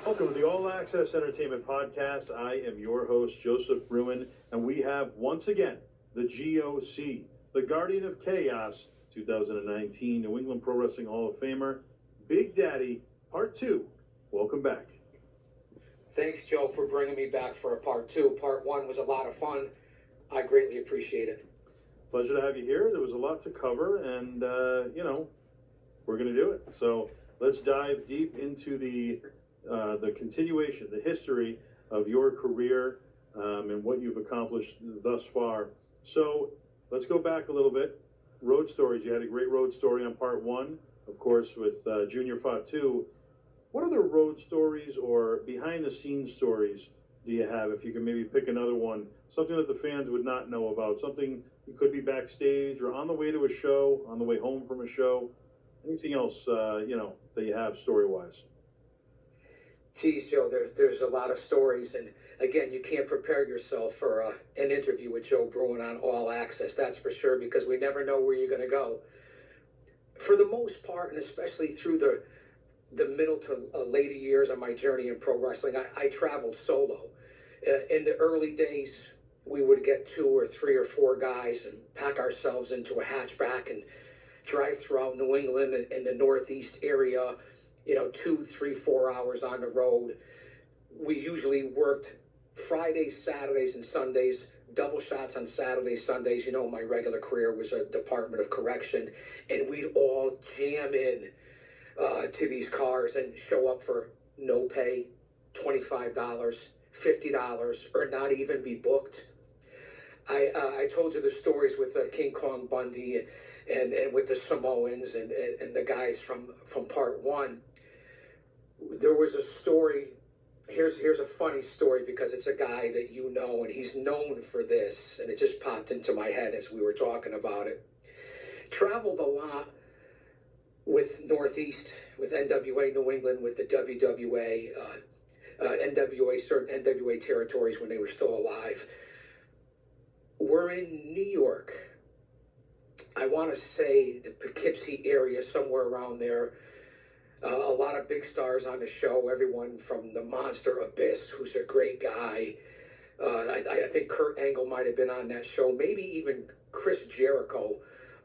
Welcome to the All Access Entertainment Podcast. I am your host, Joseph Bruin, and we have once again the G.O.C, the Guardian of Chaos 2019 New England Pro Wrestling Hall of Famer, Big Daddy, Part 2. Welcome back. Thanks, Joe, for bringing me back for a Part 2. Part 1 was a lot of fun. I greatly appreciate it. Pleasure to have you here. There was a lot to cover, and, we're going to do it. So let's dive deep into the continuation, the history of your career and what you've accomplished thus far. So let's go back a little bit. Road stories. You had a great road story on Part 1, of course, with Junior Pt.2. What other road stories or behind-the-scenes stories do you have, if you can maybe pick another one, something that the fans would not know about, something you could be backstage or on the way to a show, on the way home from a show, anything else, that you have story-wise? Geez, Joe, there's a lot of stories, and again, you can't prepare yourself for an interview with Joe Bruin on AllAxxess, that's for sure, because we never know where you're going to go. For the most part, and especially through the middle to later years of my journey in pro wrestling, I traveled solo. In the early days, we would get 2 or 3 or 4 guys and pack ourselves into a hatchback and drive throughout New England and the Northeast area, 2, 3, 4 hours on the road. We usually worked Fridays, Saturdays, and Sundays, double shots on Saturdays, Sundays. My regular career was a Department of Correction, and we'd all jam in to these cars and show up for no pay, $25, $50, or not even be booked. I told you the stories with King Kong Bundy and with the Samoans and the guys from Part 1. There was a story. Here's a funny story because it's a guy that you know, and he's known for this, and it just popped into my head as we were talking about it. Traveled a lot with Northeast, with NWA New England, with the WWA, NWA, certain NWA territories when they were still alive. We're in New York. I want to say the Poughkeepsie area, somewhere around there. A lot of big stars on the show, everyone from the Monster Abyss, who's a great guy. I think Kurt Angle might have been on that show. Maybe even Chris Jericho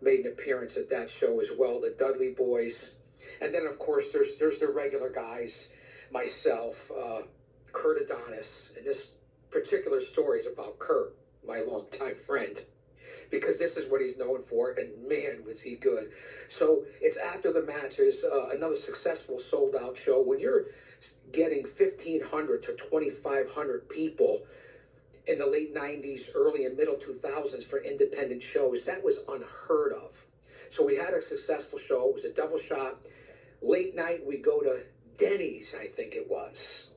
made an appearance at that show as well, the Dudley Boys. And then, of course, there's the regular guys, myself, Kurt Adonis. And this particular story is about Kurt, my longtime friend, because this is what he's known for, and man, was he good. So it's after the matches, another successful sold-out show. When you're getting 1,500 to 2,500 people in the late 90s, early and middle 2000s for independent shows, that was unheard of. So we had a successful show. It was a double shot. Late night, we go to Denny's, I think it was.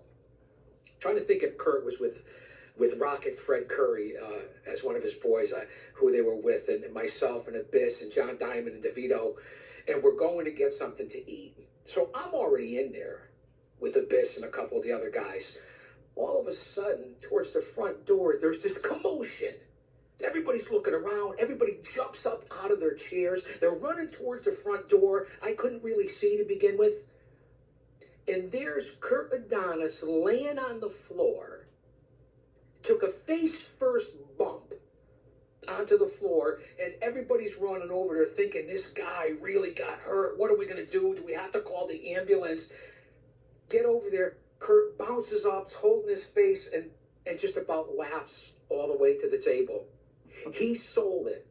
Trying to think if Kurt was with Rocket Fred Curry as one of his boys, who they were with, and myself and Abyss and John Diamond and DeVito, and we're going to get something to eat. So I'm already in there with Abyss and a couple of the other guys. All of a sudden, towards the front door, there's this commotion. Everybody's looking around. Everybody jumps up out of their chairs. They're running towards the front door. I couldn't really see to begin with. And there's Kurt Adonis laying on the floor. Took a face-first bump onto the floor, and everybody's running over there thinking this guy really got hurt. What are we going to do? Do we have to call the ambulance? Get over there. Kurt bounces up, holding his face, and just about laughs all the way to the table. He sold it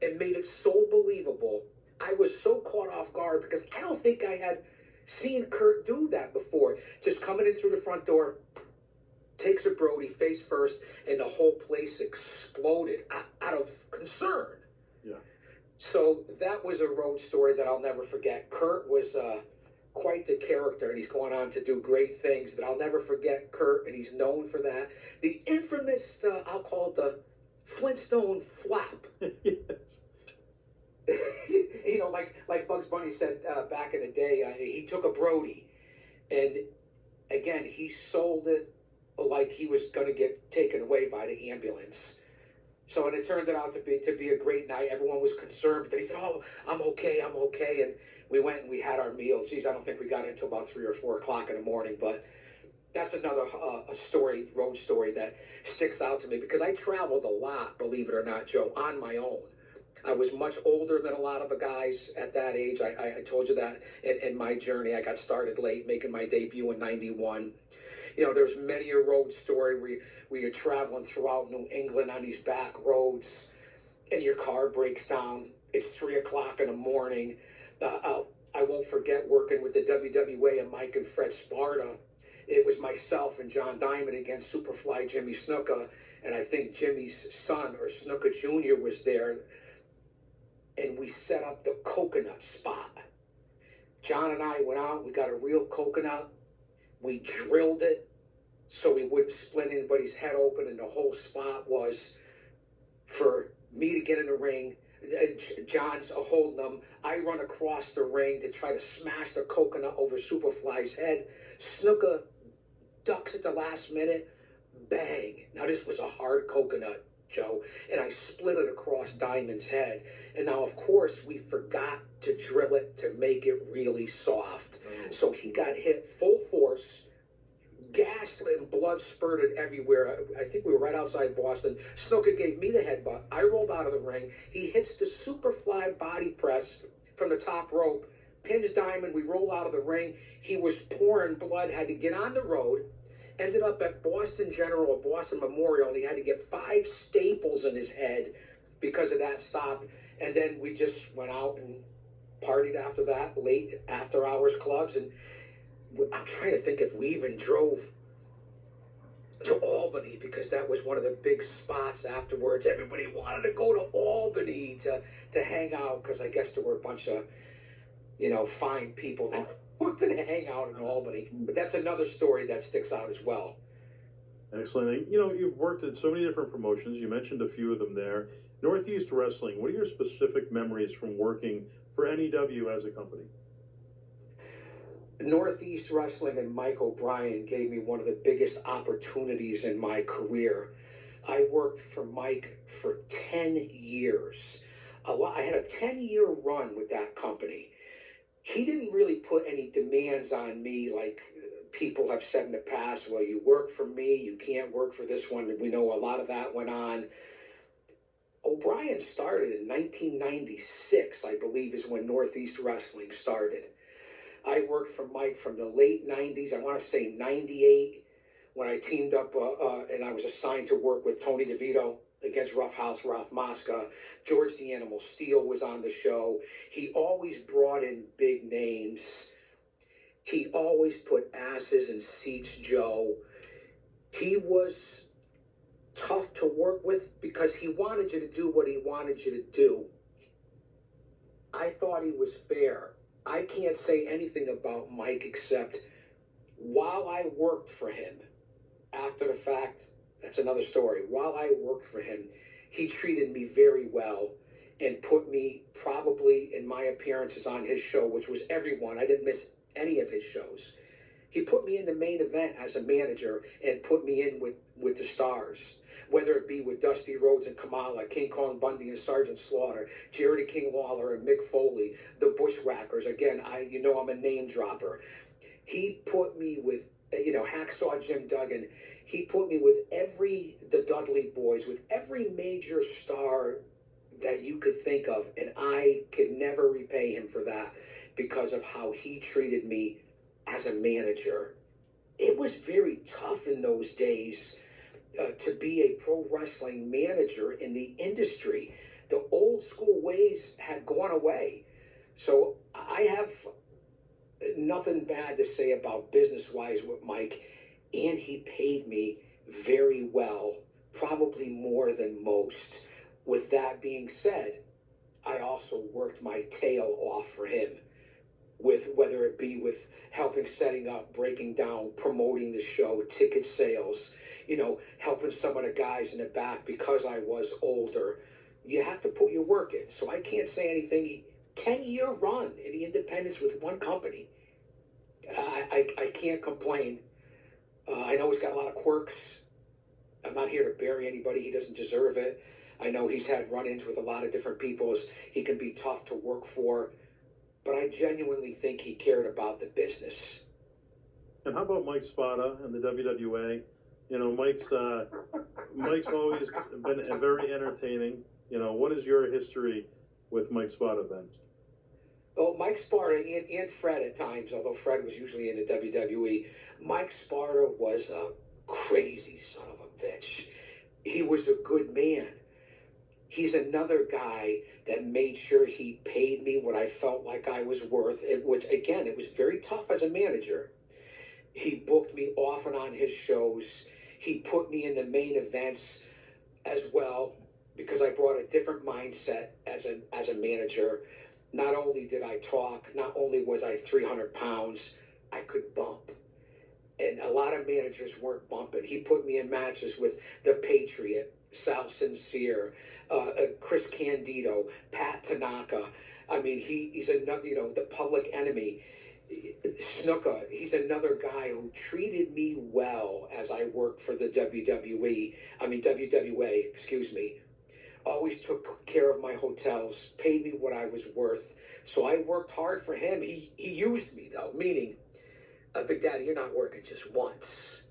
and made it so believable. I was so caught off guard because I don't think I had seen Kurt do that before. Just coming in through the front door, takes a Brody face first, and the whole place exploded out of concern. Yeah. So that was a road story that I'll never forget. Kurt was quite the character, and he's going on to do great things, but I'll never forget Kurt, and he's known for that. The infamous, I'll call it the Flintstone flap. Yes. Like Bugs Bunny said back in the day, he took a Brody, and again, he sold it like he was going to get taken away by the ambulance. So, and it turned out to be a great night. Everyone was concerned, but he said, "Oh, I'm okay." And we went and we had our meal. Geez, I don't think we got it until about 3 or 4 o'clock in the morning, but that's another road story that sticks out to me because I traveled a lot, believe it or not, Joe, on my own. I was much older than a lot of the guys at that age. I told you that in my journey. I got started late, making my debut in '91. You know, there's many a road story where you're traveling throughout New England on these back roads and your car breaks down. It's 3 o'clock in the morning. I won't forget working with the WWA and Mike and Fred Sparta. It was myself and John Diamond against Superfly Jimmy Snuka, and I think Jimmy's son or Snuka Jr. was there, and we set up the coconut spot. John and I went out, we got a real coconut, we drilled it so we wouldn't split anybody's head open, and the whole spot was for me to get in the ring. John's holding them. I run across the ring to try to smash the coconut over Superfly's head. Snuka ducks at the last minute. Bang. Now, this was a hard coconut, Joe, and I split it across Diamond's head. And now, of course, we forgot to drill it to make it really soft. So he got hit full force. Gas and blood spurted everywhere. I think we were right outside Boston. Snuka gave me the headbutt. I rolled out of the ring. He hits the Superfly body press from the top rope, pins Diamond. We roll out of the ring. He was pouring blood, had to get on the road, ended up at Boston General, Boston Memorial, and he had to get 5 staples in his head because of that stop. And then we just went out and partied after that, late after hours clubs. And I'm trying to think if we even drove to Albany because that was one of the big spots afterwards. Everybody wanted to go to Albany to hang out because I guess there were a bunch of, fine people that wanted to hang out in Albany. But that's another story that sticks out as well. Excellent. You've worked at so many different promotions. You mentioned a few of them there. Northeast Wrestling, what are your specific memories from working for NEW as a company? Northeast Wrestling and Mike O'Brien gave me one of the biggest opportunities in my career. I worked for Mike for 10 years. I had a 10-year run with that company. He didn't really put any demands on me like people have said in the past. Well, you work for me, you can't work for this one. We know a lot of that went on. O'Brien started in 1996, I believe, is when Northeast Wrestling started. I worked for Mike from the late 90s, I want to say 98, when I teamed up and I was assigned to work with Tony DeVito against Rough House Ralph Mosca. George the Animal Steele was on the show. He always brought in big names. He always put asses in seats, Joe. He was tough to work with because he wanted you to do what he wanted you to do. I thought he was fair. I can't say anything about Mike except while I worked for him, after the fact, that's another story. While I worked for him, he treated me very well and put me probably in my appearances on his show, which was everyone. I didn't miss any of his shows. He put me in the main event as a manager and put me in with the stars, whether it be with Dusty Rhodes and Kamala, King Kong Bundy and Sergeant Slaughter, Jerry King Lawler and Mick Foley, the Bushwhackers. Again, I'm a name dropper. He put me with, Hacksaw Jim Duggan. He put me with the Dudley Boys, with every major star that you could think of, and I could never repay him for that because of how he treated me as a manager. It was very tough in those days to be a pro wrestling manager in the industry. The old school ways had gone away. So I have nothing bad to say about business-wise with Mike, and he paid me very well, probably more than most. With that being said, I also worked my tail off for him, with whether it be with helping setting up, breaking down, promoting the show, ticket sales, helping some of the guys in the back because I was older. You have to put your work in. So I can't say anything. 10-year run in the independents with one company. I can't complain. I know he's got a lot of quirks. I'm not here to bury anybody. He doesn't deserve it. I know he's had run-ins with a lot of different people. He can be tough to work for. But I genuinely think he cared about the business. And how about Mike Spada and the WWA? You know, Mike's always been very entertaining. You know, what is your history with Mike Spada, Ben? Oh, Mike Sparta and Fred at times, although Fred was usually in the WWE. Mike Sparta was a crazy son of a bitch. He was a good man. He's another guy that made sure he paid me what I felt like I was worth. It was, again, it was very tough as a manager. He booked me off and on his shows. He put me in the main events as well because I brought a different mindset as a manager. Not only did I talk, not only was I 300 pounds, I could bump. And a lot of managers weren't bumping. He put me in matches with The Patriot, Sal Sincere, Chris Candido, Pat Tanaka. I mean, he's another, you know, the Public Enemy. Snuka, he's another guy who treated me well as I worked for the WWA, excuse me. Always took care of my hotels, paid me what I was worth. So I worked hard for him. He used me, though, meaning, Big Daddy, you're not working just once.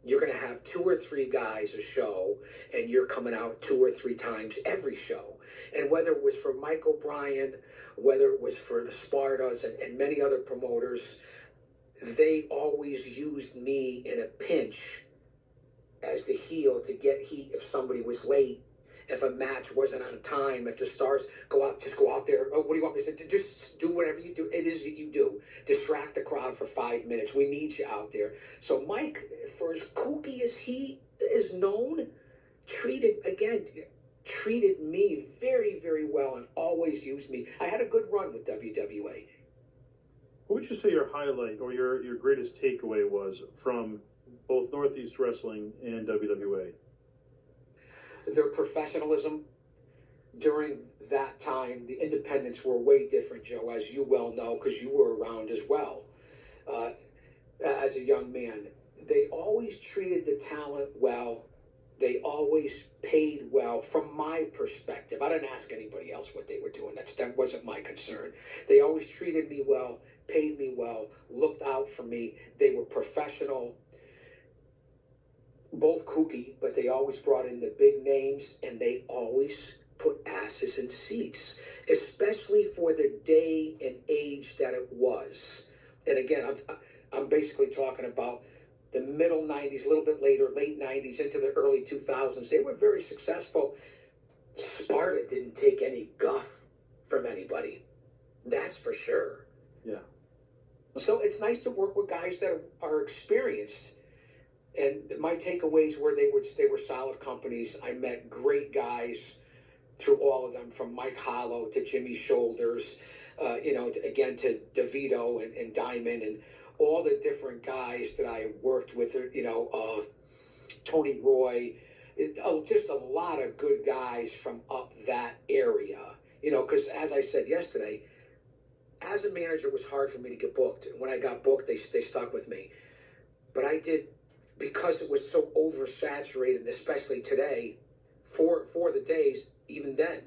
You're going to have 2 or 3 guys a show, and you're coming out 2 or 3 times every show. And whether it was for Mike O'Brien, whether it was for the Spartas and many other promoters, they always used me in a pinch as the heel to get heat if somebody was late, if a match wasn't on time, if the stars just go out there. Oh, what do you want me to say? Just do whatever you do. It is what you do. Distract the crowd for 5 minutes. We need you out there. So Mike, for as kooky as he is known, treated me very, very well and always used me. I had a good run with WWA. What would you say your highlight or your greatest takeaway was from both Northeast Wrestling and WWA? Their professionalism. During that time, the independents were way different, Joe, as you well know, because you were around as well as a young man. They always treated the talent well. They always paid well from my perspective. I didn't ask anybody else what they were doing. That wasn't my concern. They always treated me well, paid me well, looked out for me. They were professional, both kooky, but they always brought in the big names, and they always put asses in seats, especially for the day and age that it was. And again, I'm basically talking about the middle 90s, a little bit later, late 90s into the early 2000s. They were very successful. Sparta didn't take any guff from anybody. That's for sure. Yeah. So it's nice to work with guys that are experienced. And my takeaways were they were solid companies. I met great guys through all of them, from Mike Hollow to Jimmy Shoulders, again to DeVito and Diamond and all the different guys that I worked with, Tony Roy, just a lot of good guys from up that area. Because as I said yesterday, as a manager, it was hard for me to get booked. When I got booked, they stuck with me. But I did, because it was so oversaturated, especially today, for the days, even then,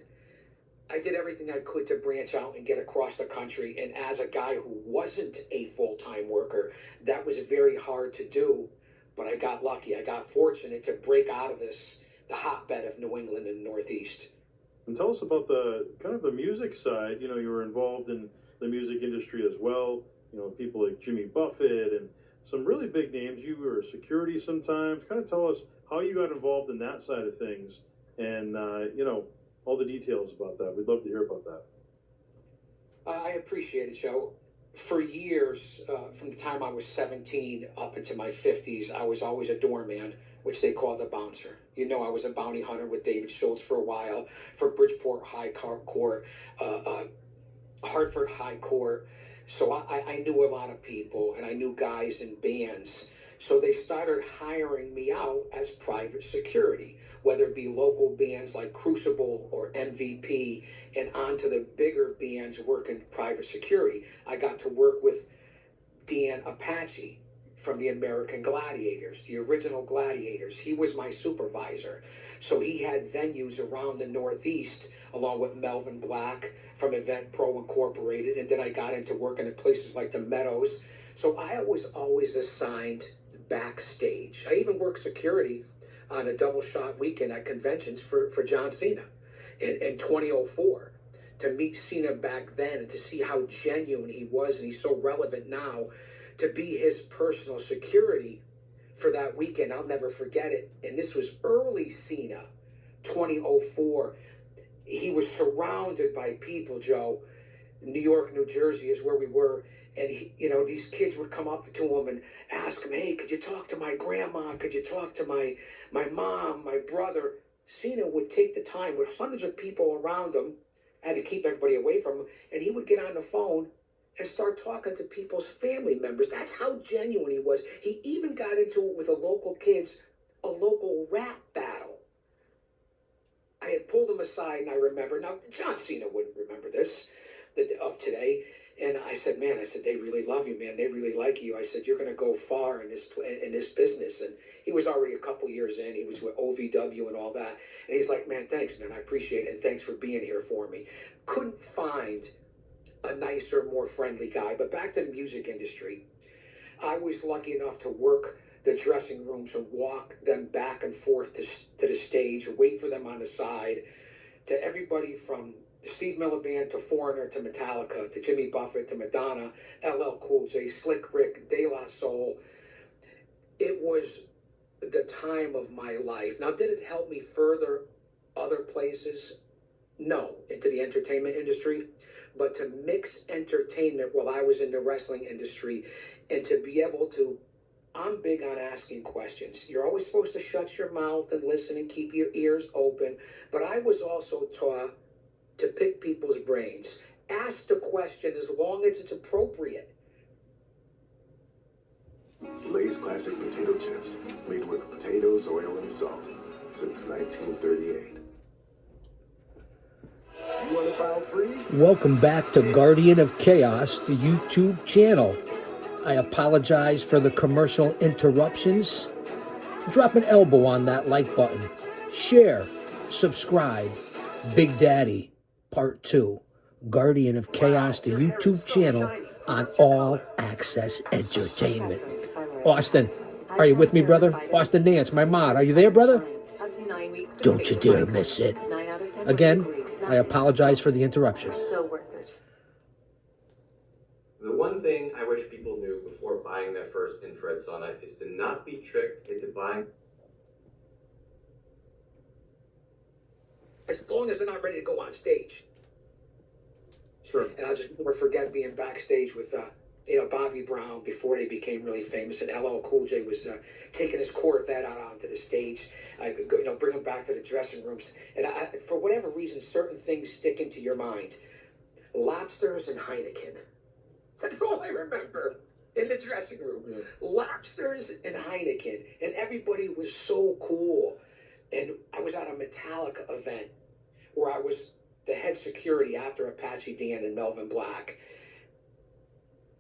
I did everything I could to branch out and get across the country. And as a guy who wasn't a full-time worker, that was very hard to do. But I got lucky. I got fortunate to break out of the hotbed of New England and Northeast. And tell us about the kind of the music side. You were involved in the music industry as well. People like Jimmy Buffett and some really big names. You were security sometimes. Kind of tell us how you got involved in that side of things and, all the details about that. We'd love to hear about that. I appreciate it, Joe. For years, from the time I was 17 up into my 50s, I was always a doorman, which they called the bouncer. I was a bounty hunter with David Schultz for a while, for Bridgeport High Court, Hartford High Court. So I knew a lot of people, and I knew guys in bands. So they started hiring me out as private security, whether it be local bands like Crucible or MVP, and onto the bigger bands working private security. I got to work with Dan Apache from the American Gladiators, the original Gladiators. He was my supervisor. So he had venues around the Northeast, along with Melvin Black from Event Pro Incorporated. And then I got into working at places like the Meadows So I was always assigned backstage. I even worked security on a double shot weekend at conventions for John Cena in 2004, to meet Cena back then and to see how genuine he was, and he's so relevant now, to be his personal security for that weekend. I'll never forget it. And this was early Cena, 2004. He was surrounded by people, Joe. New York, New Jersey is where we were. And, these kids would come up to him and ask him, hey, could you talk to my grandma? Could you talk to my mom, my brother? Cena would take the time with hundreds of people around him, had to keep everybody away from him, and he would get on the phone and start talking to people's family members. That's how genuine he was. He even got into it with the local kids, a local rap battle. I had pulled him aside, and I remember, now John Cena wouldn't remember this of today, and I said, man, they really love you, man. They really like you. I said, you're going to go far in this business. And he was already a couple years in. He was with OVW and all that. And he's like, man, thanks, man. I appreciate it. And thanks for being here for me. Couldn't find a nicer, more friendly guy. But back to the music industry, I was lucky enough to work the dressing rooms and walk them back and forth to the stage, wait for them on the side, to everybody from the Steve Miller Band to Foreigner to Metallica to Jimmy Buffett to Madonna, LL Cool J, Slick Rick, De La Soul. It was the time of my life. Now, did it help me further other places? No, into the entertainment industry. But to mix entertainment while I was in the wrestling industry, and to be able to, I'm big on asking questions. You're always supposed to shut your mouth and listen and keep your ears open. But I was also taught to pick people's brains. Ask the question as long as it's appropriate. Lay's classic potato chips, made with potatoes, oil, and salt, since 1938. You want to file free? Welcome back to Guardian of Chaos, the YouTube channel. I apologize for the commercial interruptions. Drop an elbow on that like button. Share, subscribe. Big Daddy, Part 2. Guardian of Chaos, the YouTube channel on AllAxxess Entertainment. Austin, are you with me, brother? Austin Nance, my mod. Are you there, brother? Don't you dare miss it. Again, I apologize for the interruption. So worth it. The one thing I wish people knew before buying their first infrared sauna is to not be tricked into buying. As long as they're not ready to go on stage. Sure. And I'll just never forget being backstage with Bobby Brown before they became really famous, and LL Cool J was taking his Corvette out onto the stage. Bring him back to the dressing rooms, and for whatever reason, certain things stick into your mind. Lobsters and Heineken. That's all I remember in the dressing room. Yeah. Lobsters and Heineken, and everybody was so cool. And I was at a Metallica event where I was the head security after Apache Dan and Melvin Black.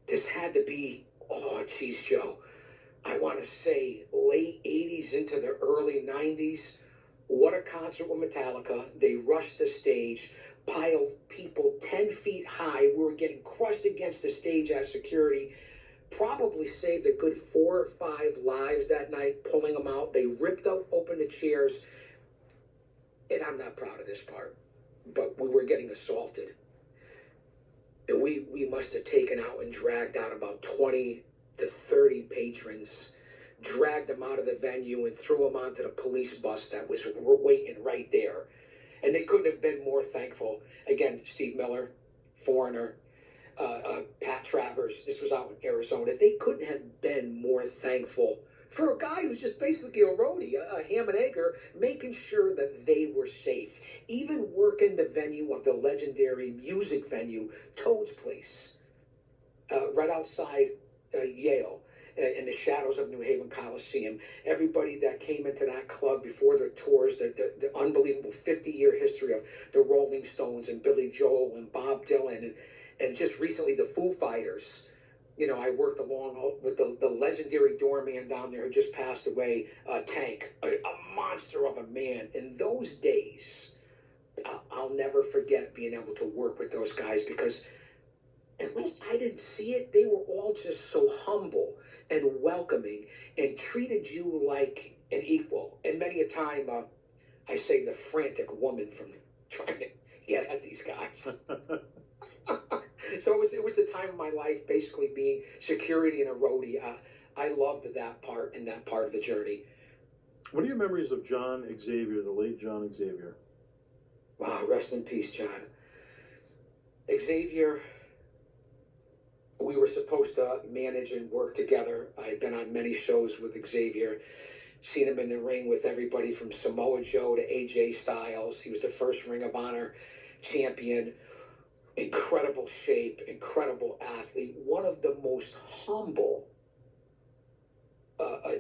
This had to be, oh, geez, Joe, I want to say late 80s into the early 90s. What a concert with Metallica. They rushed the stage, piled people 10 feet high. We were getting crushed against the stage as security. Probably saved a good 4 or 5 lives that night, pulling them out. They ripped open the chairs. And I'm not proud of this part, but we were getting assaulted. And we must have taken out and dragged out about 20 to 30 patrons, dragged them out of the venue and threw them onto the police bus that was waiting right there. And they couldn't have been more thankful. Again, Steve Miller, Foreigner, Pat Travers, this was out in Arizona. They couldn't have been more thankful for a guy who's just basically a roadie, a ham and egger, making sure that they were safe. Even working the venue of the legendary music venue, Toad's Place, right outside Yale, in the shadows of New Haven Coliseum. Everybody that came into that club before their tours, the unbelievable 50-year history of the Rolling Stones and Billy Joel and Bob Dylan, and just recently the Foo Fighters. I worked along with the legendary doorman down there who just passed away, Tank, a monster of a man. In those days, I'll never forget being able to work with those guys, because unless I didn't see it, they were all just so humble and welcoming and treated you like an equal. And many a time, I say the frantic woman from trying to get at these guys. So it was the time of my life, basically being security in a roadie. I loved that part and that part of the journey. What are your memories of John Xavier, the late John Xavier? Wow, rest in peace, John. Xavier, we were supposed to manage and work together. I've been on many shows with Xavier, seen him in the ring with everybody from Samoa Joe to AJ Styles. He was the first Ring of Honor champion. Incredible shape, incredible athlete, one of the most humble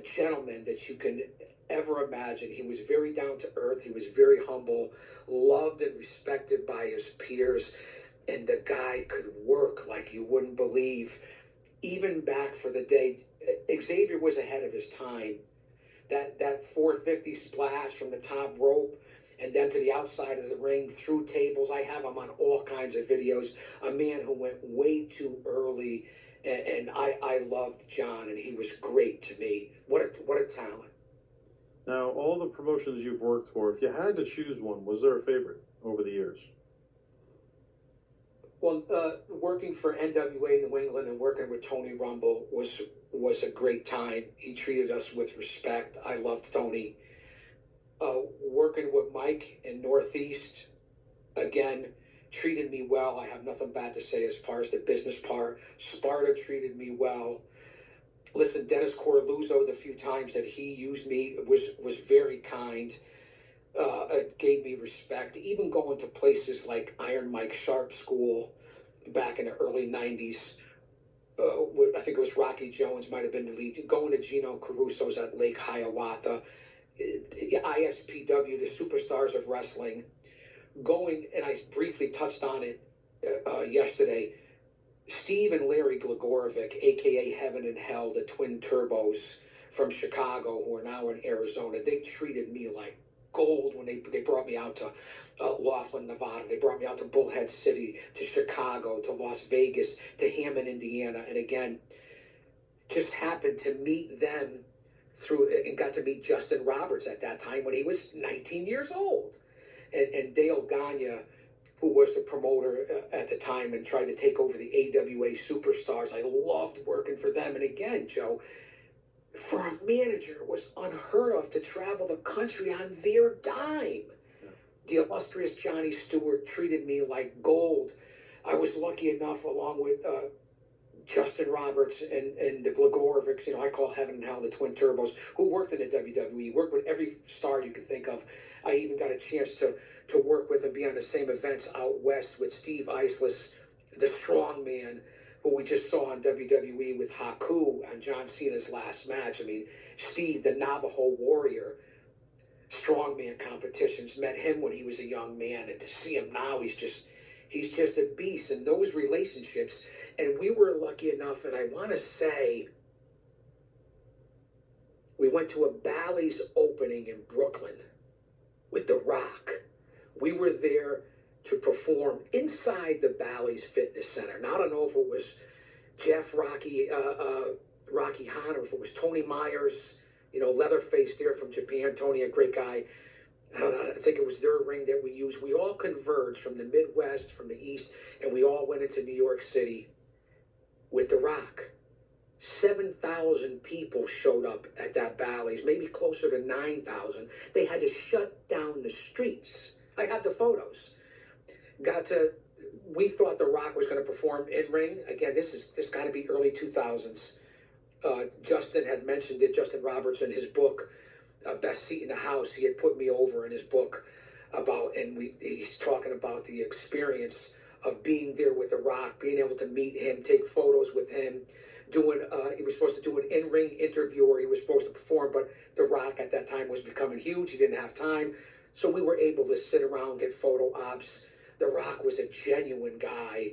gentlemen that you can ever imagine. He was very down to earth, he was very humble, loved and respected by his peers, and the guy could work like you wouldn't believe. Even back for the day, Xavier was ahead of his time. That 450 splash from the top rope, and then to the outside of the ring, through tables. I have him on all kinds of videos. A man who went way too early, and I loved John, and he was great to me. What a talent. Now, all the promotions you've worked for, if you had to choose one, was there a favorite over the years? Well, working for NWA New England and working with Tony Rumble was a great time. He treated us with respect. I loved Tony. Working with Mike in Northeast, again, treated me well. I have nothing bad to say as far as the business part. Sparta treated me well. Listen, Dennis Corluzzo, the few times that he used me was very kind. Gave me respect. Even going to places like Iron Mike Sharp School back in the early 90s. I think it was Rocky Jones might have been the lead. Going to Gino Caruso's at Lake Hiawatha. ISPW, the Superstars of Wrestling. Going, and I briefly touched on it yesterday, Steve and Larry Glagorovic, a.k.a. Heaven and Hell, the twin turbos from Chicago who are now in Arizona, they treated me like gold when they brought me out to Laughlin, Nevada. They brought me out to Bullhead City, to Chicago, to Las Vegas, to Hammond, Indiana. And again, just happened to meet them through, and got to meet Justin Roberts at that time when he was 19 years old. And Dale Gagne, who was the promoter at the time and tried to take over the AWA Superstars. I loved working for them. And again, Joe, for a manager, it was unheard of to travel the country on their dime. The illustrious Johnny Stewart treated me like gold. I was lucky enough, along with Justin Roberts and the Glagorovics, I call Heaven and Hell the Twin Turbos, who worked in the WWE, worked with every star you could think of. I even got a chance to work with and be on the same events out west with Steve Iceless, the strong man, who we just saw on WWE with Haku on John Cena's last match. I mean, Steve, the Navajo warrior, strongman competitions, met him when he was a young man, and to see him now, he's just a beast. And those relationships, and we were lucky enough, and I want to say we went to a Bally's opening in Brooklyn with The Rock. We were there to perform inside the Bally's Fitness Center. Now, I don't know if it was Jeff Rocky Hahn, or if it was Tony Myers, Leatherface there from Japan. Tony, a great guy. I don't know, I think it was their ring that we used. We all converged from the Midwest, from the East, and we all went into New York City with The Rock. 7,000 people showed up at that Bally's, maybe closer to 9,000. They had to shut down the streets. I had the photos. We thought The Rock was going to perform in ring. Again, this got to be early 2000s. Justin had mentioned it, Justin Roberts, in his book, Best Seat in the House. He had put me over in his book about, and he's talking about the experience of being there with The Rock, being able to meet him, take photos with him, he was supposed to do an in-ring interview where he was supposed to perform, but The Rock at that time was becoming huge. He didn't have time. So we were able to sit around, get photo ops. The Rock was a genuine guy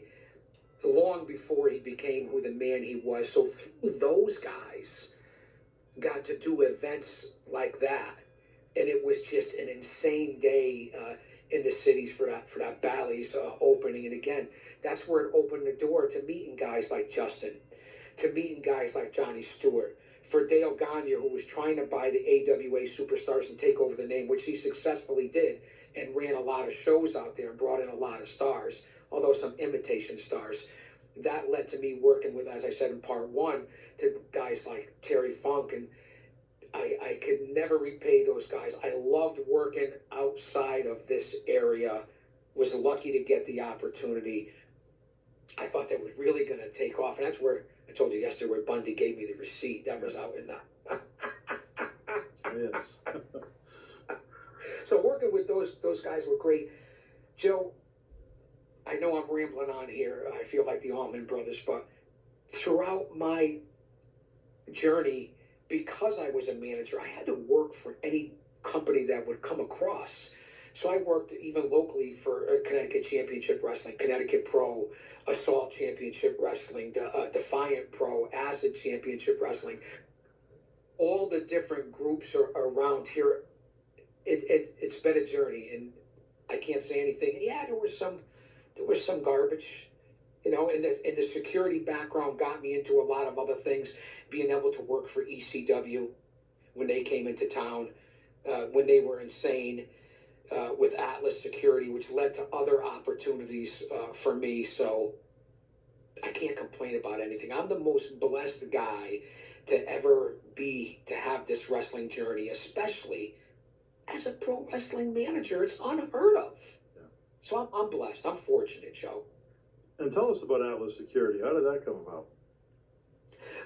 long before he became who the man he was. So those guys got to do events like that. And it was just an insane day. in the cities for that Bally's opening. And again, that's where it opened the door to meeting guys like Justin, to meeting guys like Johnny Stewart, for Dale Gagne, who was trying to buy the AWA Superstars and take over the name, which he successfully did, and ran a lot of shows out there and brought in a lot of stars, although some imitation stars. That led to me working with, as I said in part one, to guys like Terry Funk, and I could never repay those guys. I loved working outside of this area, was lucky to get the opportunity. I thought that was really going to take off, and that's where I told you yesterday where Bundy gave me the receipt. That was out in Yes. So working with those guys were great. Joe, I know I'm rambling on here. I feel like the Allman Brothers, but throughout my journey, because I was a manager, I had to work for any company that would come across. So I worked even locally for Connecticut Championship Wrestling, Connecticut Pro, Assault Championship Wrestling, Defiant Pro, Acid Championship Wrestling. All the different groups are around here. It's been a journey, and I can't say anything. Yeah, there was some garbage, and the security background got me into a lot of other things. Being able to work for ECW when they came into town, when they were insane, with Atlas Security, which led to other opportunities for me. So I can't complain about anything. I'm the most blessed guy to ever to have this wrestling journey, especially as a pro wrestling manager. It's unheard of. Yeah. So I'm blessed. I'm fortunate, Joe. And tell us about Atlas Security. How did that come about?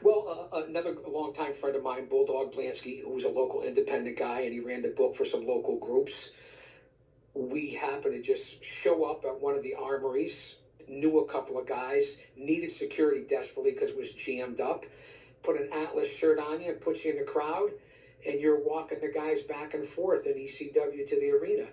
Well, another longtime friend of mine, Bulldog Blansky, who was a local independent guy, and he ran the book for some local groups. We happened to just show up at one of the armories, knew a couple of guys, needed security desperately because it was jammed up. Put an Atlas shirt on you and put you in the crowd, and you're walking the guys back and forth in ECW to the arena.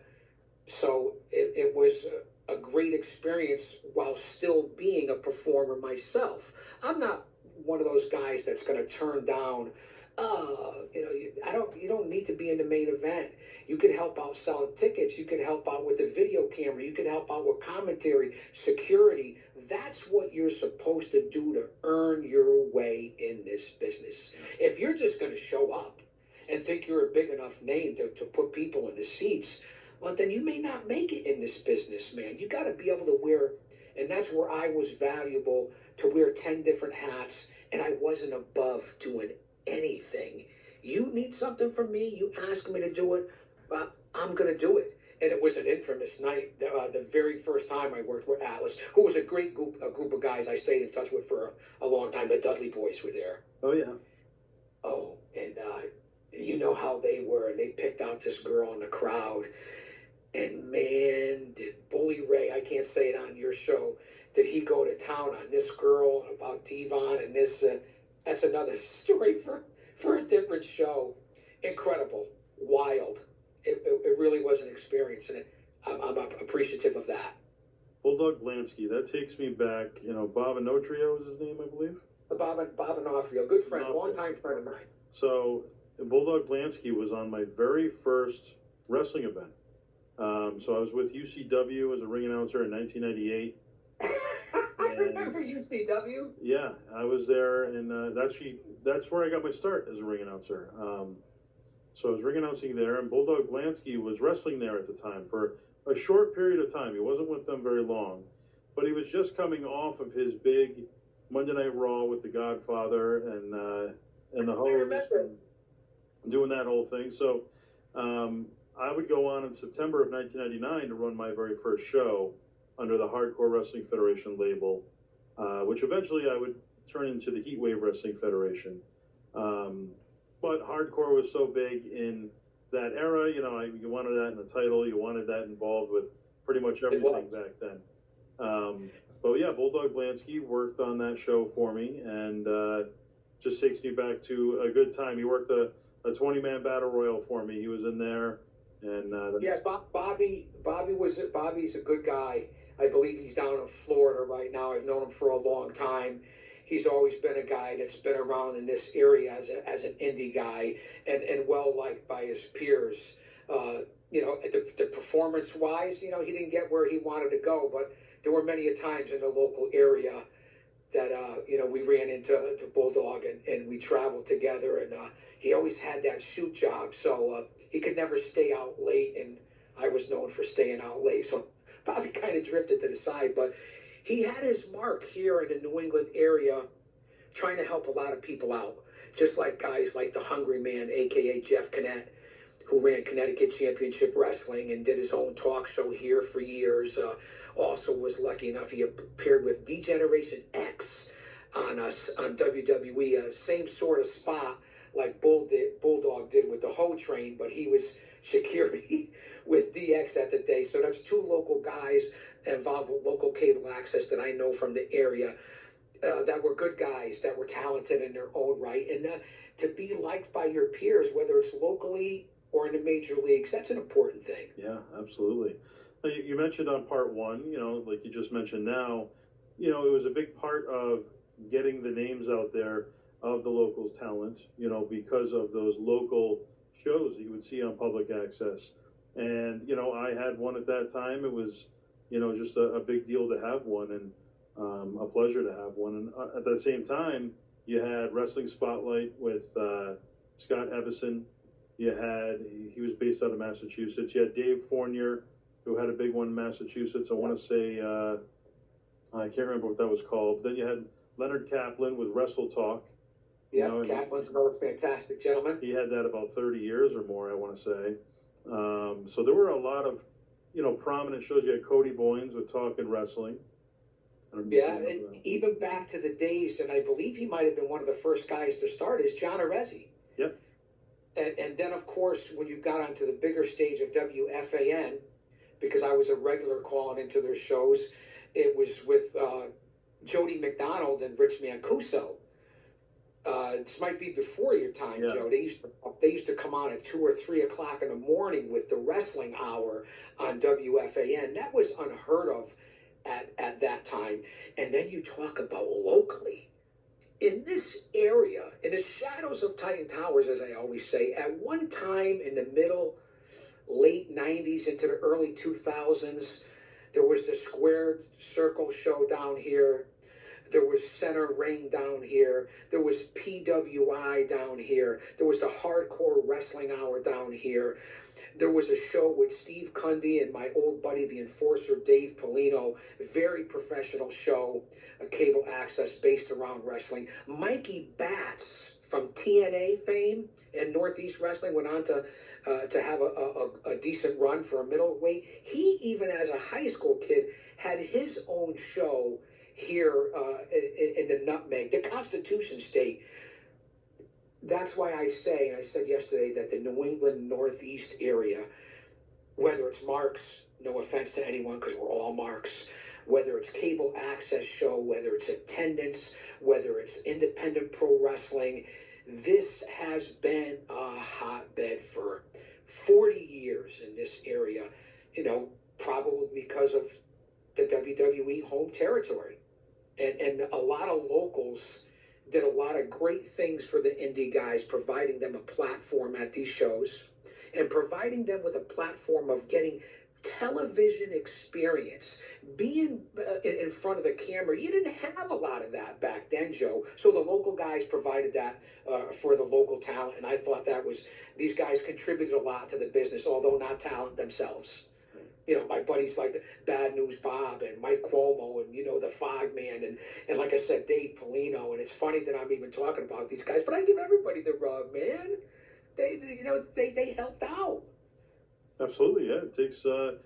So it was a great experience while still being a performer myself. I'm not one of those guys that's going to turn down. You don't need to be in the main event. You could help out selling tickets. You could help out with the video camera. You could help out with commentary, security. That's what you're supposed to do to earn your way in this business. If you're just going to show up and think you're a big enough name to put people in the seats, well, then you may not make it in this business, man. You got to be able to wear, and that's where I was valuable, to wear 10 different hats, and I wasn't above doing anything. You need something from me, you ask me to do it, I'm going to do it. And it was an infamous night, the very first time I worked with Atlas, who was a great group of guys I stayed in touch with for a long time. The Dudley Boys were there. Oh, yeah. Oh, and you know how they were, and they picked out this girl in the crowd. And man, did Bully Ray, I can't say it on your show, did he go to town on this girl about Devon and this, that's another story for a different show. Incredible, wild. It really was an experience, and I'm appreciative of that. Bulldog Blansky, that takes me back, Bob Inotrio was his name, I believe? Bob Onofrio, good friend, longtime friend of mine. So Bulldog Blansky was on my very first wrestling event. So I was with UCW as a ring announcer in 1998. I remember UCW. Yeah, I was there, and that's where I got my start as a ring announcer. So I was ring announcing there, and Bulldog Blansky was wrestling there at the time for a short period of time. He wasn't with them very long, but he was just coming off of his big Monday Night Raw with the Godfather and the host, and doing that whole thing. So I would go on in September of 1999 to run my very first show under the Hardcore Wrestling Federation label, which eventually I would turn into the Heatwave Wrestling Federation. But hardcore was so big in that era, you wanted that in the title, you wanted that involved with pretty much everything back then. But yeah, Bulldog Blansky worked on that show for me, and just takes me back to a good time. He worked a 20-man battle royal for me. He was in there, and Bobby's a good guy. I believe he's down in Florida right now. I've known him for a long time. He's always been a guy that's been around in this area as an indie guy, and well liked by his peers. The performance-wise, he didn't get where he wanted to go, but there were many a times in the local area that we ran into Bulldog and we traveled together, and he always had that shoot job, so he could never stay out late, and I was known for staying out late, so probably kind of drifted to the side, but he had his mark here in the New England area, trying to help a lot of people out, just like guys like the Hungry Man, aka Jeff Connett, who ran Connecticut Championship Wrestling and did his own talk show here for years. Also was lucky enough, he appeared with D-Generation X on WWE, same sort of spot like Bulldog did with the Ho Train, but he was security with DX at the day. So that's two local guys involved with local cable access that I know from the area that were good guys, that were talented in their own right. And to be liked by your peers, whether it's locally or in the major leagues, that's an important thing. Yeah, absolutely. You mentioned on part one, like you just mentioned now, it was a big part of getting the names out there of the local talent, because of those local shows that you would see on public access. And, I had one at that time. It was, just a big deal to have one, and a pleasure to have one. And at the same time, you had Wrestling Spotlight with Scott Evison. He was based out of Massachusetts. You had Dave Fournier, who had a big one in Massachusetts. I want to say, I can't remember what that was called. Then you had Leonard Kaplan with Wrestle Talk. Yeah, Kaplan's another fantastic gentleman. He had that about 30 years or more, I want to say. So there were a lot of, prominent shows. You had Cody Boynes with Talking Wrestling. Yeah, and even back to the days, and I believe he might have been one of the first guys to start, is John Arezzi. Yep. And then, of course, when you got onto the bigger stage of WFAN, because I was a regular calling into their shows, it was with Jody McDonald and Rich Mancuso. This might be before your time, Yeah. Joe. They used to come on at 2 or 3 o'clock in the morning with the Wrestling Hour on WFAN. That was unheard of at that time. And then you talk about locally. In this area, in the shadows of Titan Towers, as I always say, at one time in the late 90s into the early 2000s, there was the Squared Circle show down here. There was Center Ring down here. There was PWI down here. There was the Hardcore Wrestling Hour down here. There was a show with Steve Cundy and my old buddy, the Enforcer, Dave Polino. Very professional show, a cable access based around wrestling. Mikey Batts from TNA fame and Northeast Wrestling went on to have a decent run for a middleweight. He, even as a high school kid, had his own show here in the Nutmeg, the Constitution State. That's why I say, and I said yesterday, that the New England Northeast area, whether it's Marks, no offense to anyone because we're all Marks, whether it's cable access show, whether it's attendance, whether it's independent pro wrestling, this has been a hotbed for 40 years in this area, probably because of the WWE home territory. And a lot of locals did a lot of great things for the indie guys, providing them a platform at these shows and providing them with a platform of getting television experience, being in front of the camera. You didn't have a lot of that back then, Joe. So the local guys provided that for the local talent, and I thought these guys contributed a lot to the business, although not talent themselves. My buddies like Bad News Bob and Mike Cuomo and, the Fog Man and like I said, Dave Polino. And it's funny that I'm even talking about these guys, but I give everybody the rub, man. They helped out. Absolutely, yeah. It takes a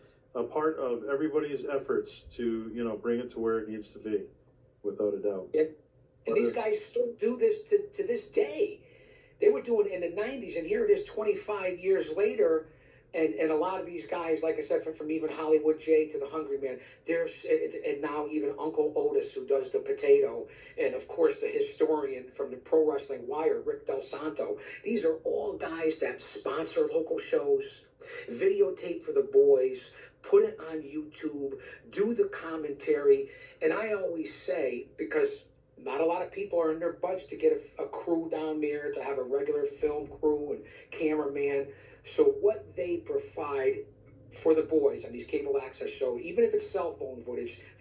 part of everybody's efforts to, bring it to where it needs to be, without a doubt. Yeah. And these guys still do this to this day. They were doing it in the 90s, and here it is 25 years later. And a lot of these guys, like I said, from even Hollywood J to the Hungry Man, and now even Uncle Otis, who does the Potato, and of course the historian from the Pro Wrestling Wire, Rick Del Santo. These are all guys that sponsor local shows, videotape for the boys, put it on YouTube, do the commentary. And I always say, because not a lot of people are in their budget to get a crew down there, to have a regular film crew and cameraman. So what they provide for the boys on these cable access shows, even if it's cell phone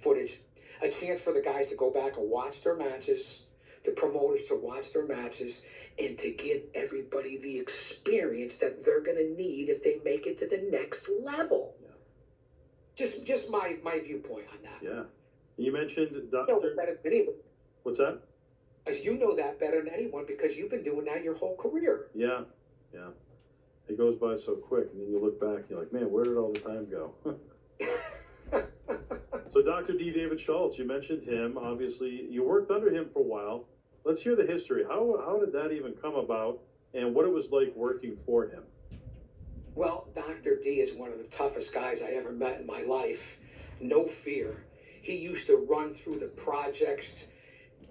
footage, a chance for the guys to go back and watch their matches, the promoters to watch their matches, and to give everybody the experience that they're going to need if they make it to the next level. Yeah. Just my viewpoint on that. Yeah. You mentioned No, Dr. better than anyone. What's that? As you know that better than anyone because you've been doing that your whole career. Yeah. Yeah. It goes by so quick, and then you look back, you're like, man, where did all the time go? So Dr. D. David Schultz, you mentioned him. Obviously, you worked under him for a while. Let's hear the history. How did that even come about, and what it was like working for him? Well, Dr. D is one of the toughest guys I ever met in my life. No fear. He used to run through the projects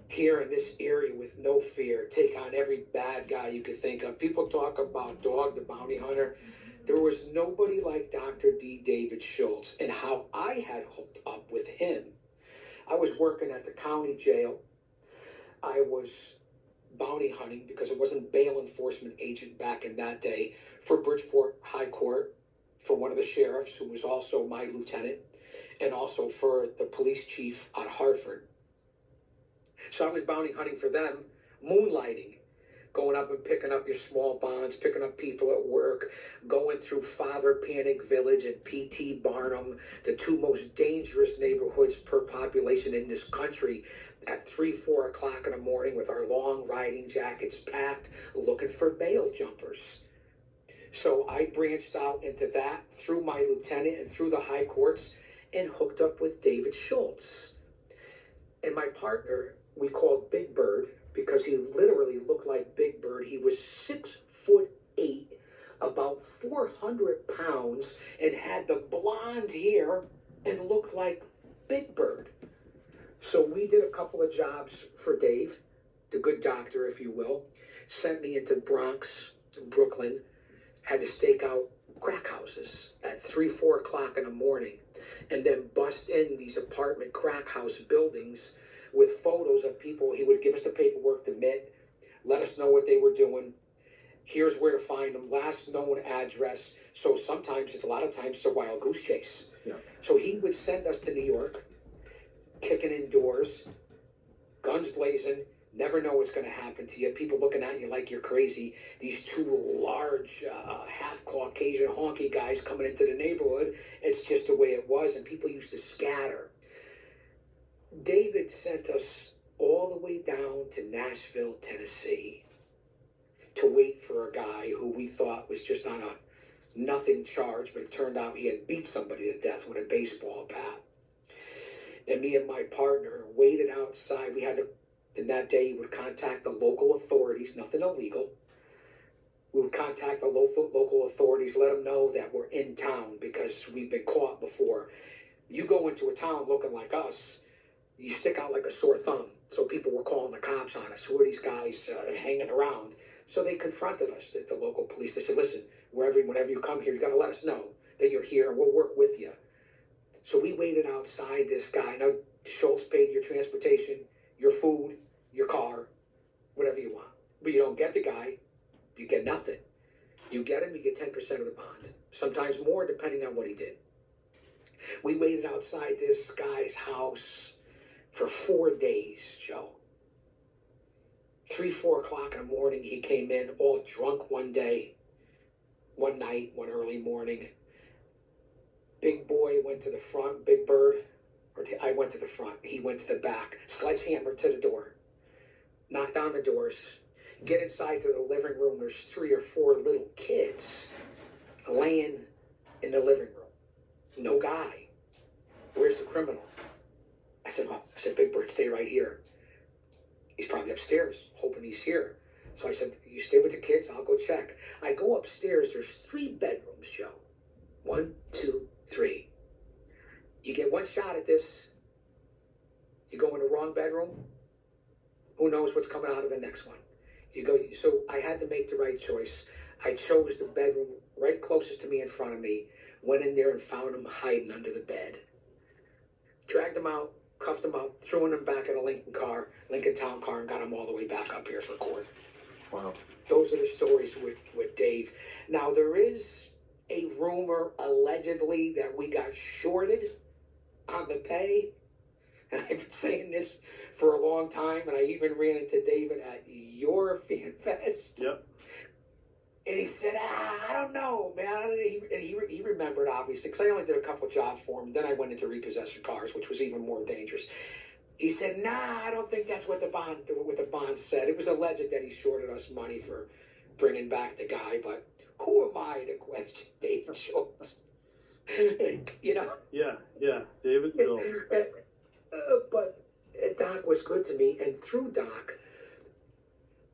here in this area with no fear, take on every bad guy you could think of. People talk about Dog the Bounty Hunter. There was nobody like Dr. D. David Schultz, and how I had hooked up with him. I was working at the county jail. I was bounty hunting because I wasn't bail enforcement agent back in that day for Bridgeport High Court, for one of the sheriffs who was also my lieutenant, and also for the police chief at Hartford. So I was bounty hunting for them, moonlighting, going up and picking up your small bonds, picking up people at work, going through Father Panic Village and Pt. Barnum, the two most dangerous neighborhoods per population in this country, at 3-4 o'clock in the morning with our long riding jackets packed, looking for bail jumpers. So I branched out into that through my lieutenant and through the high courts and hooked up with David Schultz. And my partner, we called Big Bird because he literally looked like Big Bird. He was 6'8", about 400 pounds, and had the blonde hair and looked like Big Bird. So we did a couple of jobs for Dave, the good doctor, if you will. Sent me into Bronx, Brooklyn, had to stake out crack houses at 3-4 o'clock in the morning, and then bust in these apartment crack house buildings with photos of people. He would give us the paperwork to admit, let us know what they were doing. Here's where to find them, last known address. So sometimes, it's a lot of times, it's a wild goose chase. Yeah. So he would send us to New York, kicking in doors, guns blazing, never know what's going to happen to you. People looking at you like you're crazy. These two large, half Caucasian honky guys coming into the neighborhood. It's just the way it was, and people used to scatter. David sent us all the way down to Nashville, Tennessee, to wait for a guy who we thought was just on a nothing charge, but it turned out he had beat somebody to death with a baseball bat. And me and my partner waited outside. We had to, and that day he would contact the local authorities, nothing illegal. We would contact the local authorities, let them know that we're in town because we've been caught before. You go into a town looking like us, you stick out like a sore thumb. So people were calling the cops on us. Who are these guys hanging around? So they confronted us, the local police. They said, listen, whenever you come here, you got to let us know that you're here and we'll work with you. So we waited outside this guy. Now, Schultz paid your transportation, your food, your car, whatever you want. But you don't get the guy, you get nothing. You get him, you get 10% of the bond. Sometimes more, depending on what he did. We waited outside this guy's house for 4 days, Joe. 3-4 o'clock in the morning, he came in all drunk one day, one night, one early morning. Big boy went to the front, Big Bird, I went to the front, he went to the back, sledgehammer to the door, knock down the doors, get inside to the living room. There's 3 or 4 little kids laying in the living room. No guy. Where's the criminal? I said, Big Bird, stay right here. He's probably upstairs, hoping he's here. So I said, you stay with the kids, I'll go check. I go upstairs, there's 3 bedrooms, Joe. 1, 2, 3. You get one shot at this. You go in the wrong bedroom, who knows what's coming out of the next one. You go. So I had to make the right choice. I chose the bedroom right closest to me, in front of me, went in there and found him hiding under the bed. Dragged him out, cuffed him up, threw him back in a Lincoln Town car, and got him all the way back up here for court. Wow. Those are the stories with Dave. Now, there is a rumor, allegedly, that we got shorted on the pay. And I've been saying this for a long time, and I even ran into David at your Fan Fest. Yep. And he said, I don't know, man. He remembered, obviously, because I only did a couple jobs for him. Then I went into repossessing cars, which was even more dangerous. He said, nah, I don't think that's what the bond said. It was alleged that he shorted us money for bringing back the guy, but who am I to question David Schultz? You know? Yeah, David Bill. But Doc was good to me, and through Doc,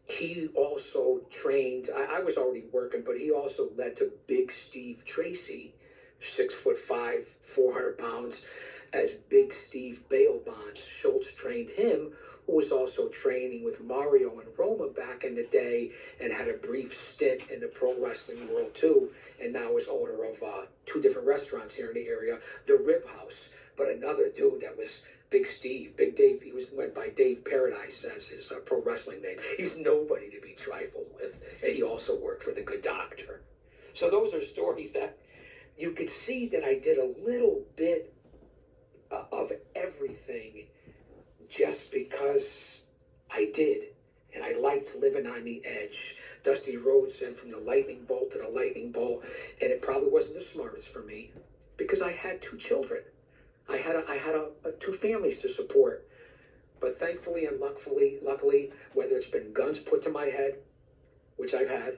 he also trained. I was already working, but he also led to Big Steve Tracy, 6'5", 400 pounds, as Big Steve bail bonds. Schultz trained him, who was also training with Mario and Roma back in the day, and had a brief stint in the pro wrestling world too, and now is owner of 2 different restaurants here in the area, the Rib House. But another dude that was Big Steve, Big Dave, went by Dave Paradise as his pro wrestling name. He's nobody to be trifled with, and he also worked for the Good Doctor. So those are stories that you could see that I did a little bit of everything just because I did, and I liked living on the edge. Dusty Rhodes said from the lightning bolt to the lightning bolt, and it probably wasn't the smartest for me because I had 2 children. I had 2 families to support, but thankfully and luckily, whether it's been guns put to my head, which I've had,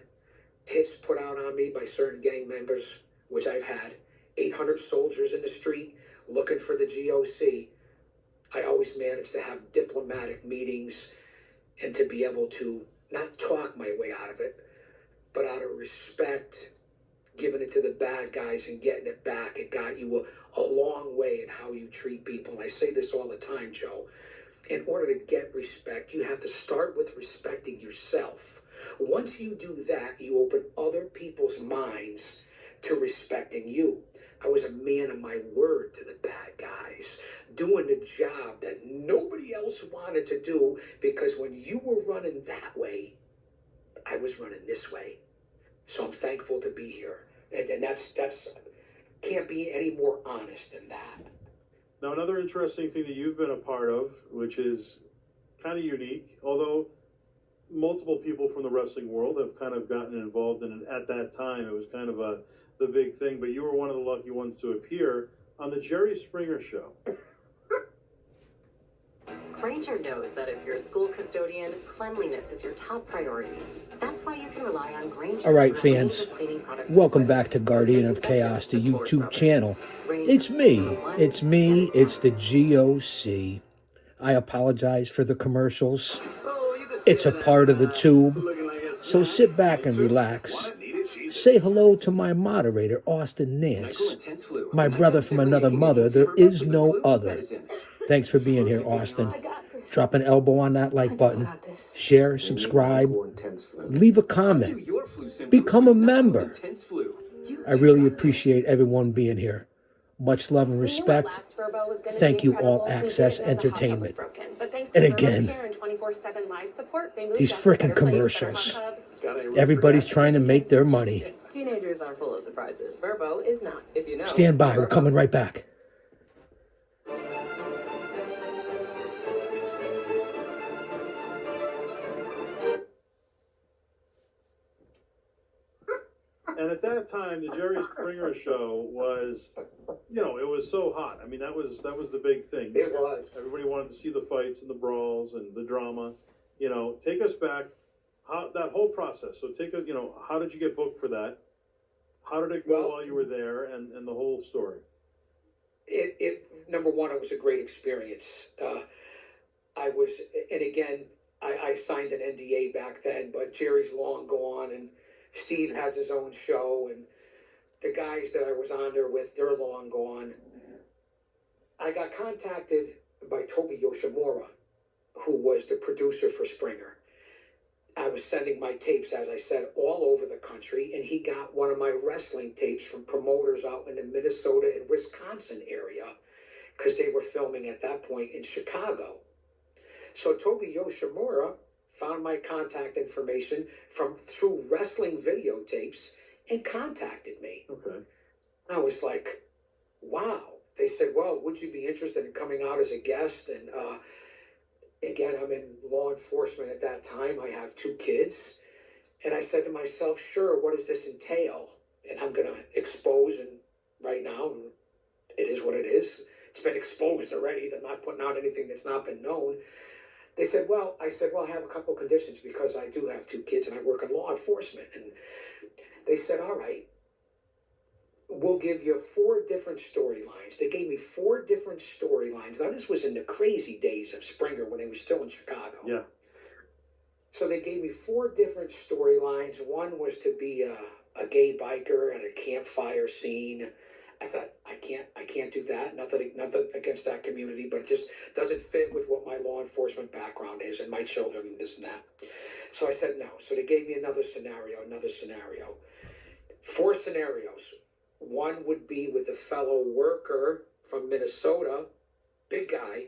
hits put out on me by certain gang members, which I've had, 800 soldiers in the street looking for the G.O.C., I always managed to have diplomatic meetings and to be able to not talk my way out of it, but out of respect, giving it to the bad guys and getting it back. It got you a long way in how you treat people. And I say this all the time, Joe. In order to get respect, you have to start with respecting yourself. Once you do that, you open other people's minds to respecting you. I was a man of my word to the bad guys, doing the job that nobody else wanted to do, because when you were running that way, I was running this way. So I'm thankful to be here. And that's can't be any more honest than that. Now, another interesting thing that you've been a part of, which is kind of unique, although multiple people from the wrestling world have kind of gotten involved in it. At that time, it was kind of the big thing, but you were one of the lucky ones to appear on the Jerry Springer Show. Granger knows that if you're a school custodian, cleanliness is your top priority. That's why you can rely on Granger. All right, fans, welcome back to Guardian of Chaos, the YouTube channel. It's me, it's the G.O.C. I apologize for the commercials. It's a part of the tube, so sit back and relax. Say hello to my moderator, Austin Nance, my brother from another mother. There is no other. Thanks for being here, Austin. Drop an elbow on that like button. Share, subscribe, leave a comment, become a member. I really appreciate everyone being here. Much love and respect. Thank you, AllAxxess Entertainment. And again, these frickin' commercials. Everybody's trying to make their money. Teenagers are full of surprises. Verbo is not. If you know. Stand by, we're coming right back. And at that time, the Jerry Springer Show was, it was so hot. I mean, that was the big thing. It was. Everybody wanted to see the fights and the brawls and the drama. Take us back, that whole process. So how did you get booked for that? How did it go while you were there, and the whole story? Number one, it was a great experience. I signed an NDA back then, but Jerry's long gone, and Steve has his own show, and the guys that I was on there with, they're long gone. I got contacted by Toby Yoshimura, who was the producer for Springer. I was sending my tapes, as I said, all over the country, and he got one of my wrestling tapes from promoters out in the Minnesota and Wisconsin area, because they were filming at that point in Chicago. So Toby Yoshimura found my contact information through wrestling videotapes, and contacted me. Okay. I was like, wow. They said, well, would you be interested in coming out as a guest? And again, I'm in law enforcement at that time. I have 2 kids. And I said to myself, sure, what does this entail? And I'm going to expose, and right now, it is what it is. It's been exposed already. They're not putting out anything that's not been known. They said, well, I said, well, I have a couple conditions because I do have 2 kids and I work in law enforcement. And they said, all right, we'll give you 4 different storylines. They gave me 4 different storylines. Now, this was in the crazy days of Springer when he was still in Chicago. Yeah. So they gave me 4 different storylines. One was to be a gay biker at a campfire scene. I thought, I can't do that. Nothing against that community, but it just doesn't fit with what my law enforcement background is and my children and this and that. So I said no. So they gave me another scenario. 4 scenarios. One would be with a fellow worker from Minnesota, big guy,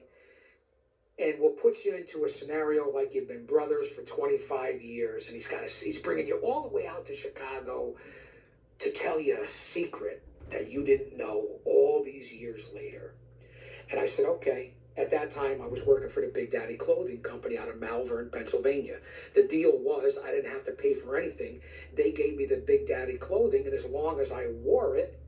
and we'll put you into a scenario like you've been brothers for 25 years, and he's bringing you all the way out to Chicago to tell you a secret that you didn't know all these years later. And I said, okay. At that time, I was working for the Big Daddy Clothing Company out of Malvern, Pennsylvania. The deal was I didn't have to pay for anything. They gave me the Big Daddy clothing, and as long as I wore it,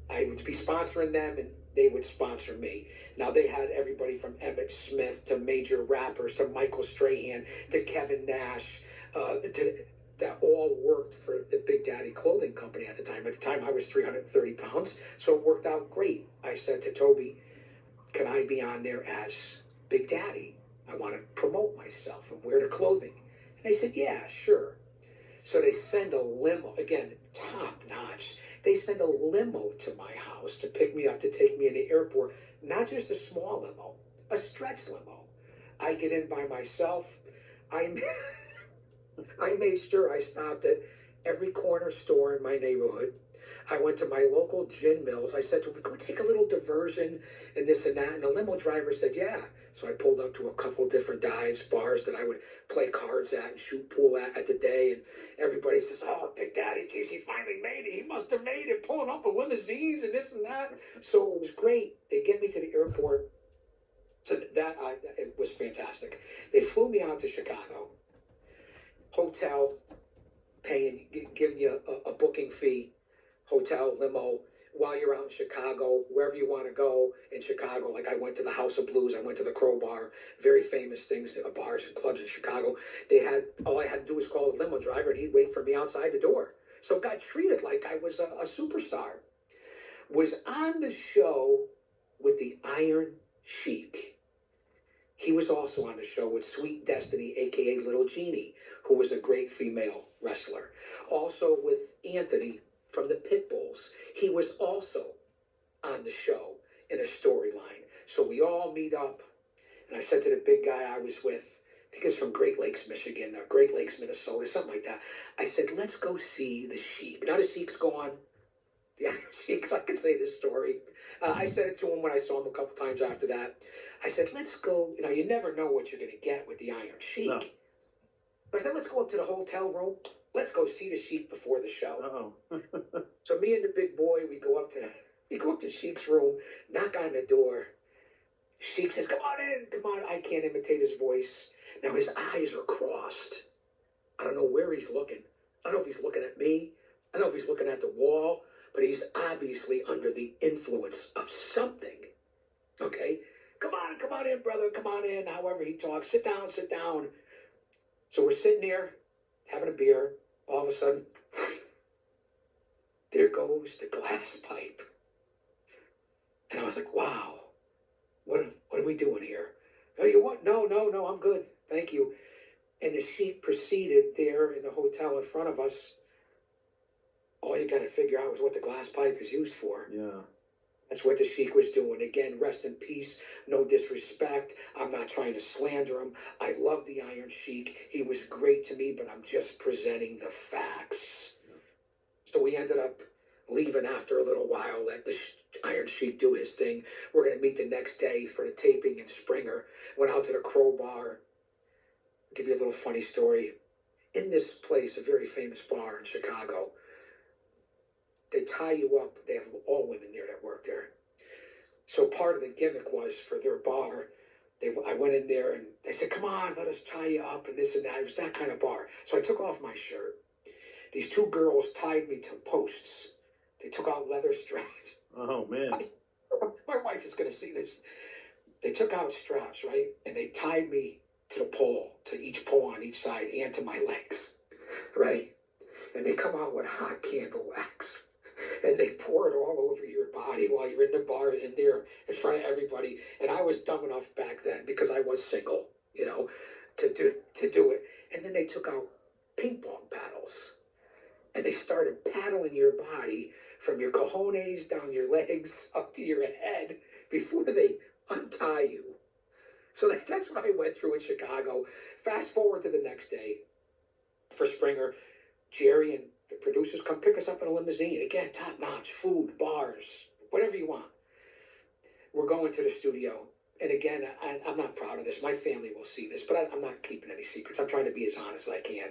I would be sponsoring them, and they would sponsor me. Now, they had everybody from Emmett Smith to major rappers to Michael Strahan to Kevin Nash, that all worked for the Big Daddy Clothing Company at the time. At the time, I was 330 pounds, so it worked out great. I said to Toby, can I be on there as Big Daddy? I want to promote myself and wear the clothing. And they said, yeah, sure. So they send a limo, again, top notch. They send a limo to my house to pick me up, to take me in the airport. Not just a small limo, a stretch limo. I get in by myself. I made sure I stopped at every corner store in my neighborhood. I went to my local gin mills. I said to him, can we take a little diversion and this and that? And the limo driver said, yeah. So I pulled up to a couple different dives, bars that I would play cards at and shoot pool at the day. And everybody says, oh, Big Daddy, geez, he finally made it. He must have made it, pulling up with limousines and this and that. So it was great. They get me to the airport. So it was fantastic. They flew me out to Chicago. Hotel, paying, giving you a booking fee. Hotel, limo, while you're out in Chicago, wherever you want to go in Chicago. Like I went to the House of Blues, I went to the Crowbar, very famous things, bars and clubs in Chicago. All I had to do was call the limo driver and he'd wait for me outside the door. So got treated like I was a superstar. Was on the show with the Iron Sheik. He was also on the show with Sweet Destiny, aka Little Jeannie, who was a great female wrestler. Also with Anthony from the Pitbulls. He was also on the show in a storyline. So we all meet up, and I said to the big guy I was with, I think it's from Great Lakes, Michigan, or Great Lakes, Minnesota, something like that. I said, let's go see the Sheik. Now the Sheik's gone. The Iron Sheik, I can say this story. I said it to him when I saw him a couple times after that. I said, let's go. You know, you never know what you're going to get with the Iron Sheik. No. But I said, let's go up to the hotel room. Let's go see the Sheik before the show. So me and the big boy, we go up to Sheik's room, knock on the door. Sheik says, come on in, come on. I can't imitate his voice. Now his eyes are crossed. I don't know where he's looking. I don't know if he's looking at me. I don't know if he's looking at the wall, but he's obviously under the influence of something. Okay? Come on in, brother. Come on in. However he talks. Sit down, sit down. So we're sitting here, having a beer. All of a sudden, there goes the glass pipe. And I was like, wow, what are we doing here? Oh, you what? No, I'm good. Thank you. And the Sheik proceeded there in the hotel in front of us. All you got to figure out is what the glass pipe is used for. Yeah. That's what the Sheik was doing. Again, rest in peace, no disrespect. I'm not trying to slander him. I love the Iron Sheik. He was great to me, but I'm just presenting the facts. So we ended up leaving after a little while, let the Iron Sheik do his thing. We're going to meet the next day for the taping in Springer. Went out to the Crowbar. I'll give you a little funny story. in this place, a very famous bar in Chicago. They tie you up. They have all women there that work there. So part of the gimmick was for their bar, I went in there and they said, come on, let us tie you up and this and that. It was that kind of bar. So I took off my shirt. These two girls tied me to posts. They took out leather straps. Oh, man. My wife is going to see this. They took out straps, right? And they tied me to the pole, to each pole on each side and to my legs, right? And they come out with hot candle wax. And they pour it all over your body while you're in the bar in there in front of everybody. And I was dumb enough back then because I was single, you know, to do it. And then they took out ping pong paddles. And they started paddling your body from your cojones down your legs up to your head before they untie you. So that's what I went through in Chicago. Fast forward to the next day for Springer, Jerry and the producers come pick us up in a limousine. Again, top notch, food, bars, whatever you want. We're going to the studio. And again, I'm not proud of this. My family will see this, but I'm not keeping any secrets. I'm trying to be as honest as I can.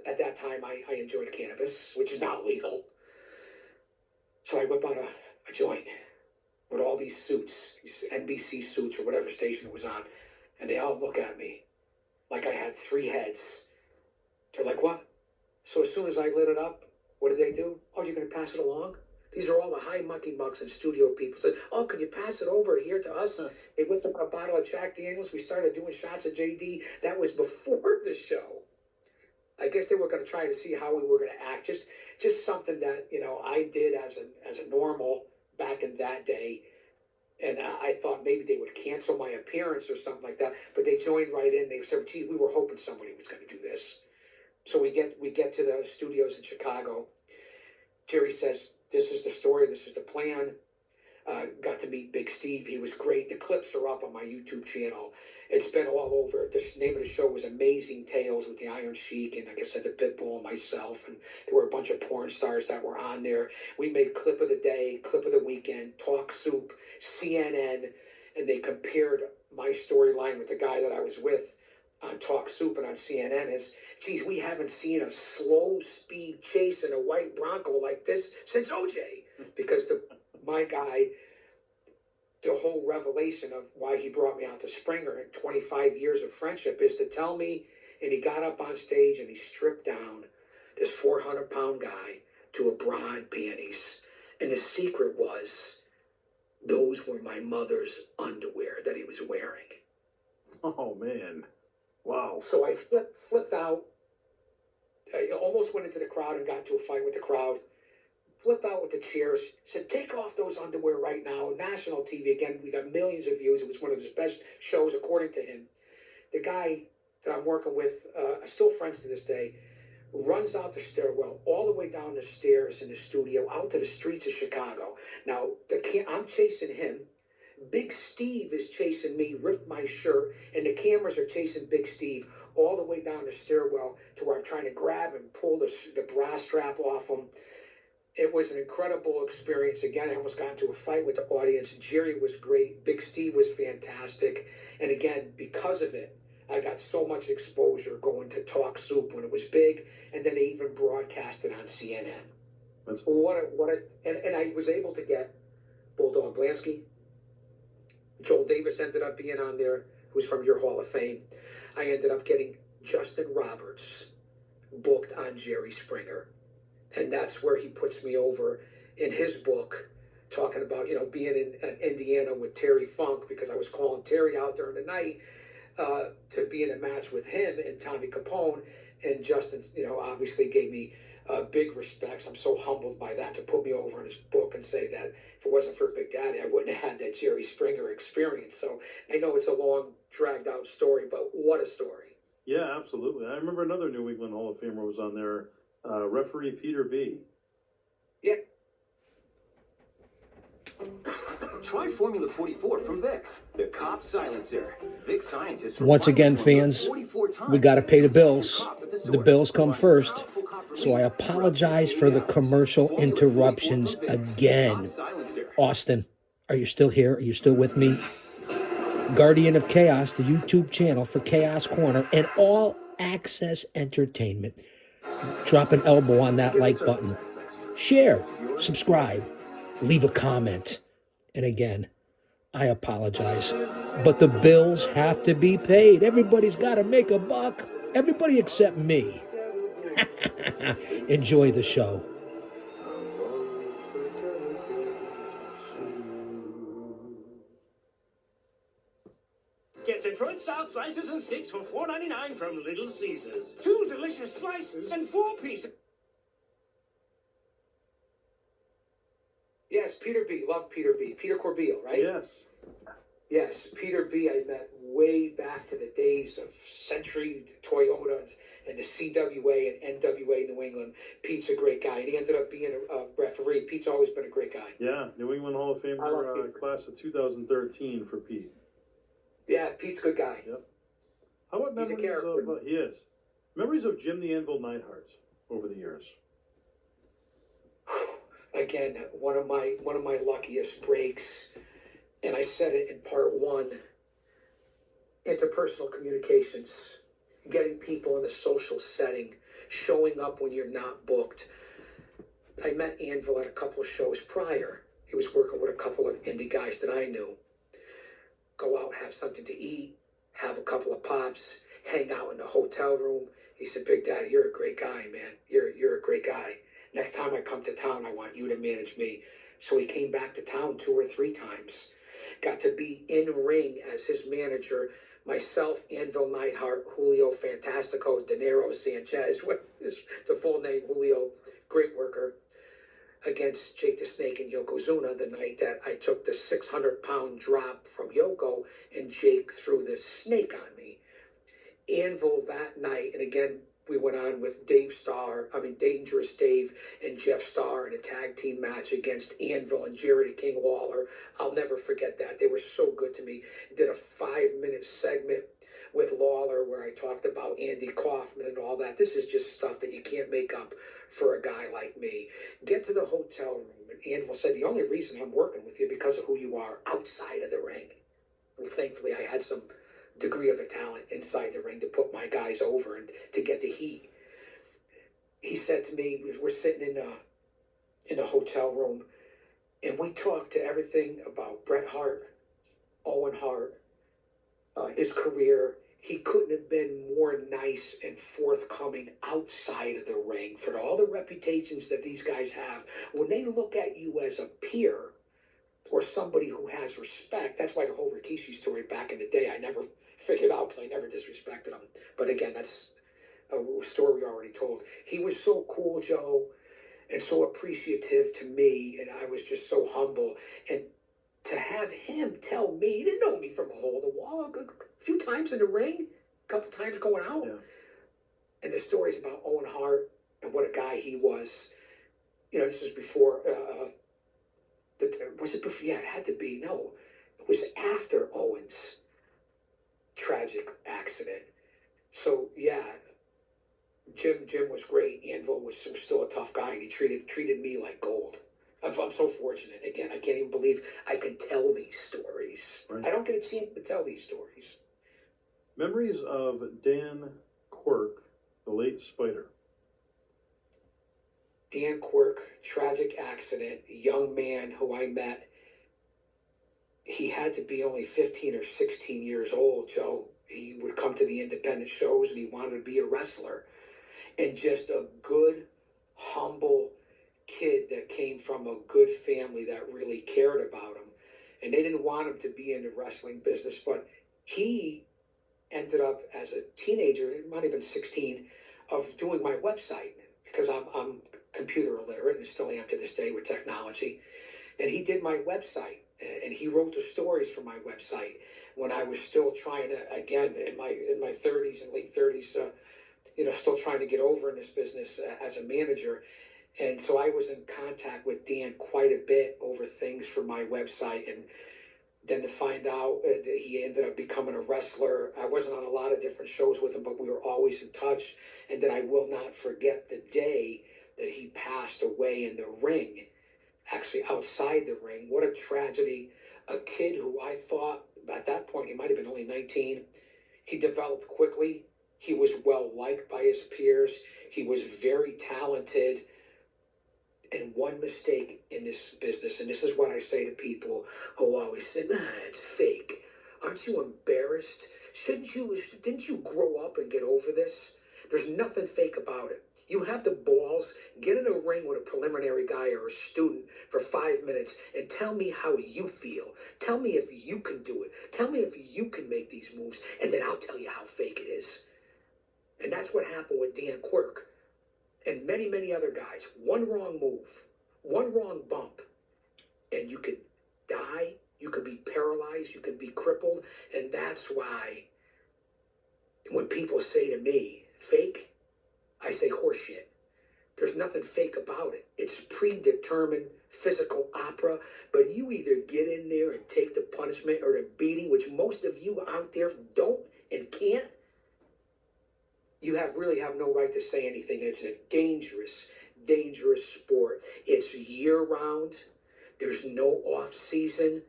At that time, I enjoyed cannabis, which is not legal. So I whip out a joint with all these suits, these NBC suits or whatever station it was on. And they all look at me like I had 3 heads. They're like, what? So as soon as I lit it up, what did they do? Oh, you're going to pass it along? These are all the high mucky mucks and studio people. Said, oh, can you pass it over here to us? They whipped up a bottle of Jack Daniels. We started doing shots of JD. That was before the show. I guess they were going to try to see how we were going to act. Just something that, you know, I did as a normal back in that day. And I thought maybe they would cancel my appearance or something like that. But they joined right in. They said, gee, we were hoping somebody was going to do this. So we get to the studios in Chicago. Jerry says, this is the story. This is the plan. Got to meet Big Steve. He was great. The clips are up on my YouTube channel. It's been all over. The name of the show was Amazing Tales with the Iron Sheik and, like I said, the Pitbull and myself. And there were a bunch of porn stars that were on there. We made clip of the day, clip of the weekend, Talk Soup, CNN, and they compared my storyline with the guy that I was with on Talk Soup and on CNN is, geez, we haven't seen a slow speed chase in a white Bronco like this since OJ. Because my guy, the whole revelation of why he brought me out to Springer in 25 years of friendship is to tell me, and he got up on stage and he stripped down this 400-pound guy to a bra and panties. And the secret was, those were my mother's underwear that he was wearing. Oh, man. Wow. So I flipped out. I almost went into the crowd and got into a fight with the crowd. Flipped out with the chairs. Said, take off those underwear right now. National TV. Again, we got millions of views. It was one of his best shows, according to him. The guy that I'm working with, still friends to this day, runs out the stairwell, all the way down the stairs in the studio, out to the streets of Chicago. Now, I'm chasing him. Big Steve is chasing me, ripped my shirt, and the cameras are chasing Big Steve all the way down the stairwell to where I'm trying to grab and pull the bra strap off him. It was an incredible experience. Again, I almost got into a fight with the audience. Jerry was great. Big Steve was fantastic. And again, because of it, I got so much exposure going to Talk Soup when it was big, and then they even broadcast it on CNN. And I was able to get Bulldog Blansky. Joel Davis ended up being on there, who's from your Hall of Fame. I ended up getting Justin Roberts booked on Jerry Springer. And that's where he puts me over in his book, talking about, you know, being in Indiana with Terry Funk, because I was calling Terry out during the night to be in a match with him and Tommy Capone. And Justin, you know, obviously gave me big respects. I'm so humbled by that, to put me over in his book and say that if it wasn't for Big Daddy, I wouldn't have had that Jerry Springer experience. So I know it's a long, dragged out story, but what a story. Yeah, absolutely. I remember another New England Hall of Famer was on there, referee Peter B. Yeah. Try Formula 44 from Vicks, the cop silencer. Vicks scientists. Once again, fans, we got to pay the bills. The bills come first. So I apologize for the commercial interruptions again. Austin, are you still here? Are you still with me? Guardian of Chaos, the YouTube channel for Chaos Corner and All AllAxxess Entertainment. Drop an elbow on that like button. Share, subscribe, leave a comment. And again, I apologize, but the bills have to be paid. Everybody's got to make a buck. Everybody except me. Enjoy the show. Get Detroit-style slices and sticks for $4.99 from Little Caesars. 2 delicious slices and 4 pieces. Yes, Peter B. Love Peter B. Peter Corbeil, right? Yes. Yes, Peter B. I met way back to the days of Century Toyotas and the CWA and NWA New England. Pete's a great guy, and he ended up being a referee. Pete's always been a great guy. Yeah, New England Hall of I love Famer Pete. class of 2013 for Pete. Yeah, Pete's a good guy. Yep. How about He's a memories character. of, he is. Memories of Jim the Anvil Neidhart over the years. Again, one of my luckiest breaks, and I said it in part 1, interpersonal communications, getting people in a social setting, showing up when you're not booked. I met Anvil at a couple of shows prior. He was working with a couple of indie guys that I knew. Go out, have something to eat, have a couple of pops, hang out in the hotel room. He said, Big Daddy, you're a great guy, man. You're a great guy. Next time I come to town, I want you to manage me. So he came back to town 2 or 3 times. Got to be in ring as his manager. Myself, Anvil Neidhart, Julio Fantastico, De Niro Sanchez, what is the full name, Julio, great worker, against Jake the Snake and Yokozuna the night that I took the 600-pound drop from Yoko and Jake threw the snake on me. Anvil that night, and again, we went on with Dangerous Dave and Jeff Starr in a tag team match against Anvil and Jerry the King Lawler. I'll never forget that. They were so good to me. Did a 5-minute segment with Lawler where I talked about Andy Kaufman and all that. This is just stuff that you can't make up for a guy like me. Get to the hotel room, and Anvil said, the only reason I'm working with you because of who you are outside of the ring. And thankfully, I had some degree of a talent inside the ring to put my guys over and to get the heat. He said to me, we're sitting in a hotel room, and we talked to everything about Bret Hart, Owen Hart, his career. He couldn't have been more nice and forthcoming outside of the ring for all the reputations that these guys have. When they look at you as a peer or somebody who has respect, that's why the whole Rikishi story back in the day, I never figured out because I never disrespected him. But again, that's a story we already told. He was so cool, Joe, and so appreciative to me, and I was just so humble. And to have him tell me, he didn't know me from a hole in the wall, a few times in the ring, a couple times going out. Yeah. And the stories about Owen Hart and what a guy he was. You know, this was before, was it before? Yeah, it had to be. No, it was after Owen's tragic accident. So, yeah, Jim was great. Anvil was still a tough guy, and he treated me like gold. I'm so fortunate. Again, I can't even believe I can tell these stories. Right. I don't get a chance to tell these stories. Memories of Dan Quirk, the late Spider. Dan Quirk, tragic accident, young man who I met. He had to be only 15 or 16 years old, Joe. He would come to the independent shows, and he wanted to be a wrestler. And just a good, humble kid that came from a good family that really cared about him. And they didn't want him to be in the wrestling business, but he ended up as a teenager, it might have been 16, of doing my website because I'm computer illiterate and still am to this day with technology. And he did my website, and he wrote the stories for my website when I was still trying to, again, in my 30s and late 30s, still trying to get over in this business as a manager. And so I was in contact with Dan quite a bit over things for my website. And then to find out that he ended up becoming a wrestler. I wasn't on a lot of different shows with him, but we were always in touch. And then I will not forget the day that he passed away in the ring, actually outside the ring. What a tragedy. A kid who I thought at that point, he might have been only 19. He developed quickly. He was well liked by his peers. He was very talented. And one mistake in this business, and this is what I say to people who always say, "Nah, it's fake." Aren't you embarrassed? Didn't you grow up and get over this? There's nothing fake about it. You have the balls, get in a ring with a preliminary guy or a student for 5 minutes and tell me how you feel. Tell me if you can do it. Tell me if you can make these moves, and then I'll tell you how fake it is. And that's what happened with Dan Quirk and many, many other guys. One wrong move, one wrong bump, and you could die, you could be paralyzed, you could be crippled. And that's why when people say to me, fake, I say horseshit. There's nothing fake about it. It's predetermined physical opera, but you either get in there and take the punishment or the beating, which most of you out there don't and can't. You really have no right to say anything. It's a dangerous, dangerous sport. It's year round. There's no off season.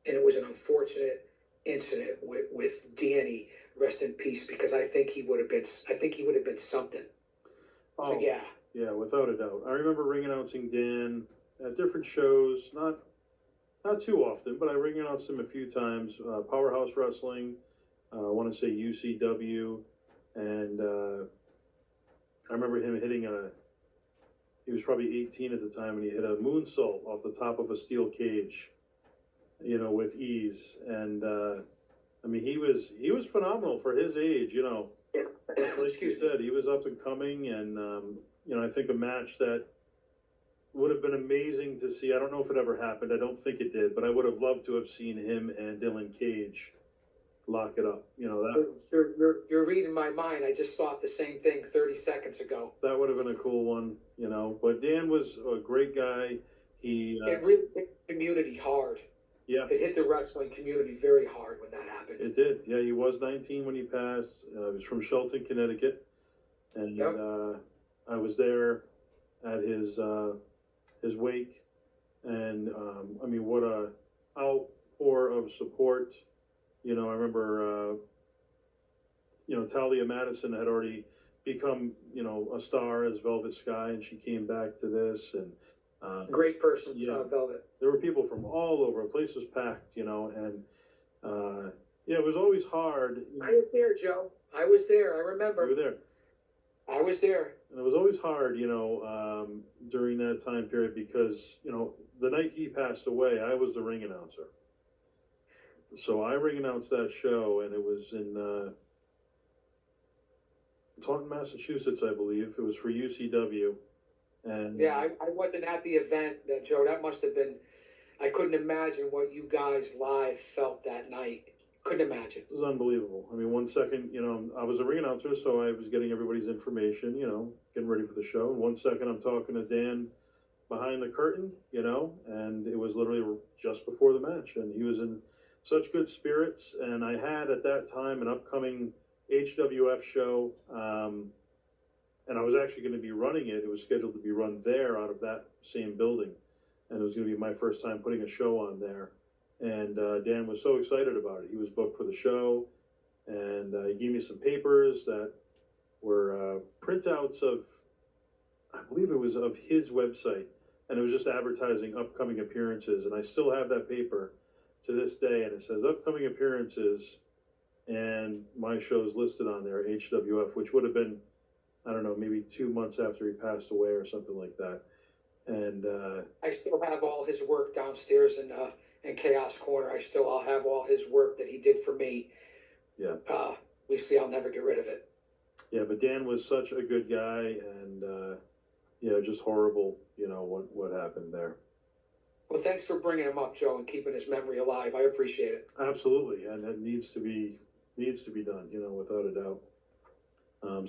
And it was an unfortunate incident with Danny, rest in peace, because I think he would have been something. Oh, So yeah. yeah, without a doubt. I remember ring announcing Dan at different shows, not too often, but I ring announced him a few times. Powerhouse Wrestling, I want to say UCW, and I remember him hitting he was probably 18 at the time, and he hit a moonsault off the top of a steel cage, with ease. And I mean, he was phenomenal for his age, Like you said, he was up and coming, and I think a match that would have been amazing to see. I don't know if it ever happened. I don't think it did, but I would have loved to have seen him and Dylan Cage lock it up. You're reading my mind. I just thought the same thing 30 seconds ago. That would have been a cool one, But Dan was a great guy. He It really hit the community hard. Yeah, It hit the wrestling community very hard when that happened. it did. Yeah, he was 19 when he passed. He was from Shelton, Connecticut, and Yep. I was there at his wake, and I mean, what a outpour of support. I remember, Talia Madison had already become, a star as Velvet Sky, and she came back to this, and Great person, yeah. Velvet. There were people from all over. The place was packed, and yeah, it was always hard. I was there, Joe. I was there. I remember. You were there. I was there. And it was always hard, during that time period because, the night he passed away, I was the ring announcer. So I ring announced that show, and it was in Taunton, Massachusetts, I believe. It was for UCW. And Yeah, I wasn't at the event, Joe. That must have been. I couldn't imagine what you guys live felt that night. Couldn't imagine. it was unbelievable. I mean, 1 second, I was a ring announcer, so I was getting everybody's information, getting ready for the show. And 1 second, I'm talking to Dan behind the curtain, and it was literally just before the match. And he was in such good spirits. And I had at that time an upcoming HWF show, and I was actually going to be running it. It was scheduled to be run there out of that same building. And it was going to be my first time putting a show on there. And Dan was so excited about it. He was booked for the show, and he gave me some papers that were printouts of, I believe it was of his website, and it was just advertising upcoming appearances. And I still have that paper to this day, and it says upcoming appearances, and my show's listed on there, HWF, which would have been, I don't know, maybe 2 months after he passed away or something like that. And I still have all his work downstairs in Chaos Corner. I'll have all his work that he did for me. yeah. Obviously, I'll never get rid of it. Yeah, but Dan was such a good guy, and just horrible, what happened there. Well, thanks for bringing him up, Joe, and keeping his memory alive. I appreciate it. Absolutely, and it needs to be done, without a doubt.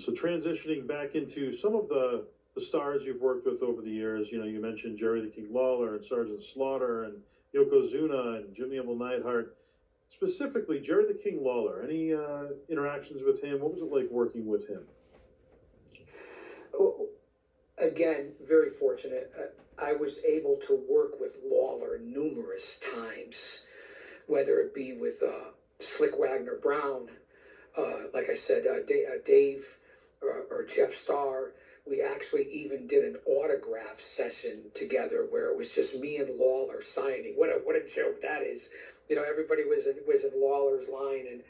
So transitioning back into some of the stars you've worked with over the years, you mentioned Jerry the King Lawler and Sergeant Slaughter and Yokozuna and Jimmy Emil Neidhart. Specifically, Jerry the King Lawler. Any interactions with him? What was it like working with him? Oh, again, very fortunate. I was able to work with Lawler numerous times, whether it be with Slick Wagner Brown, like I said, Dave or Jeff Starr. We actually even did an autograph session together where it was just me and Lawler signing. What a joke that is! You know, everybody was in Lawler's line, and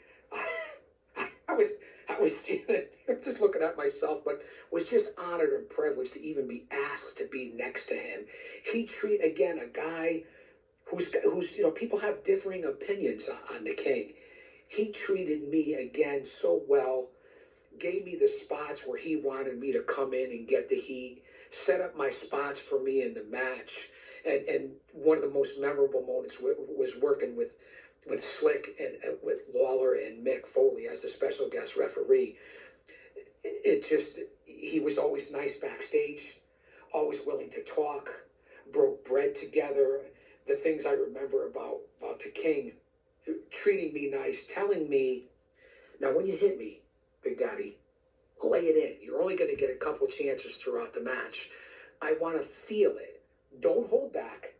I was just looking at myself, but was just honored and privileged to even be asked to be next to him. He again, a guy who's people have differing opinions on the King. He treated me again so well, gave me the spots where he wanted me to come in and get the heat, set up my spots for me in the match. And one of the most memorable moments was working with Slick and with Lawler and Mick Foley as the special guest referee. He was always nice backstage, always willing to talk, broke bread together. The things I remember about the King, treating me nice, telling me, now when you hit me, Big Daddy, lay it in. You're only going to get a couple chances throughout the match. I want to feel it. Don't hold back.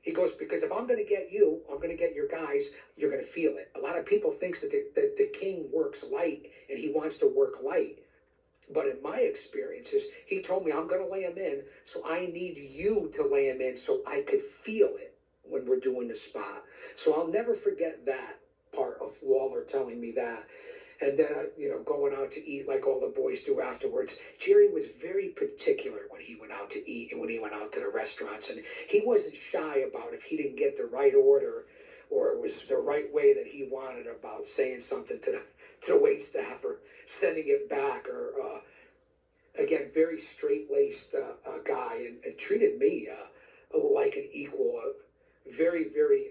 He goes, because if I'm going to get you, I'm going to get your guys, you're going to feel it. A lot of people think that the King works light and he wants to work light. But in my experiences, he told me, I'm going to lay him in, so I need you to lay him in so I could feel it when we're doing the spot. So I'll never forget that part of Lawler telling me that. And then, going out to eat like all the boys do afterwards. Jerry was very particular when he went out to eat and when he went out to the restaurants. And he wasn't shy about if he didn't get the right order or it was the right way that he wanted about saying something to the waitstaff or sending it back. Or, again, very straight-laced guy and treated me like an equal. Very, very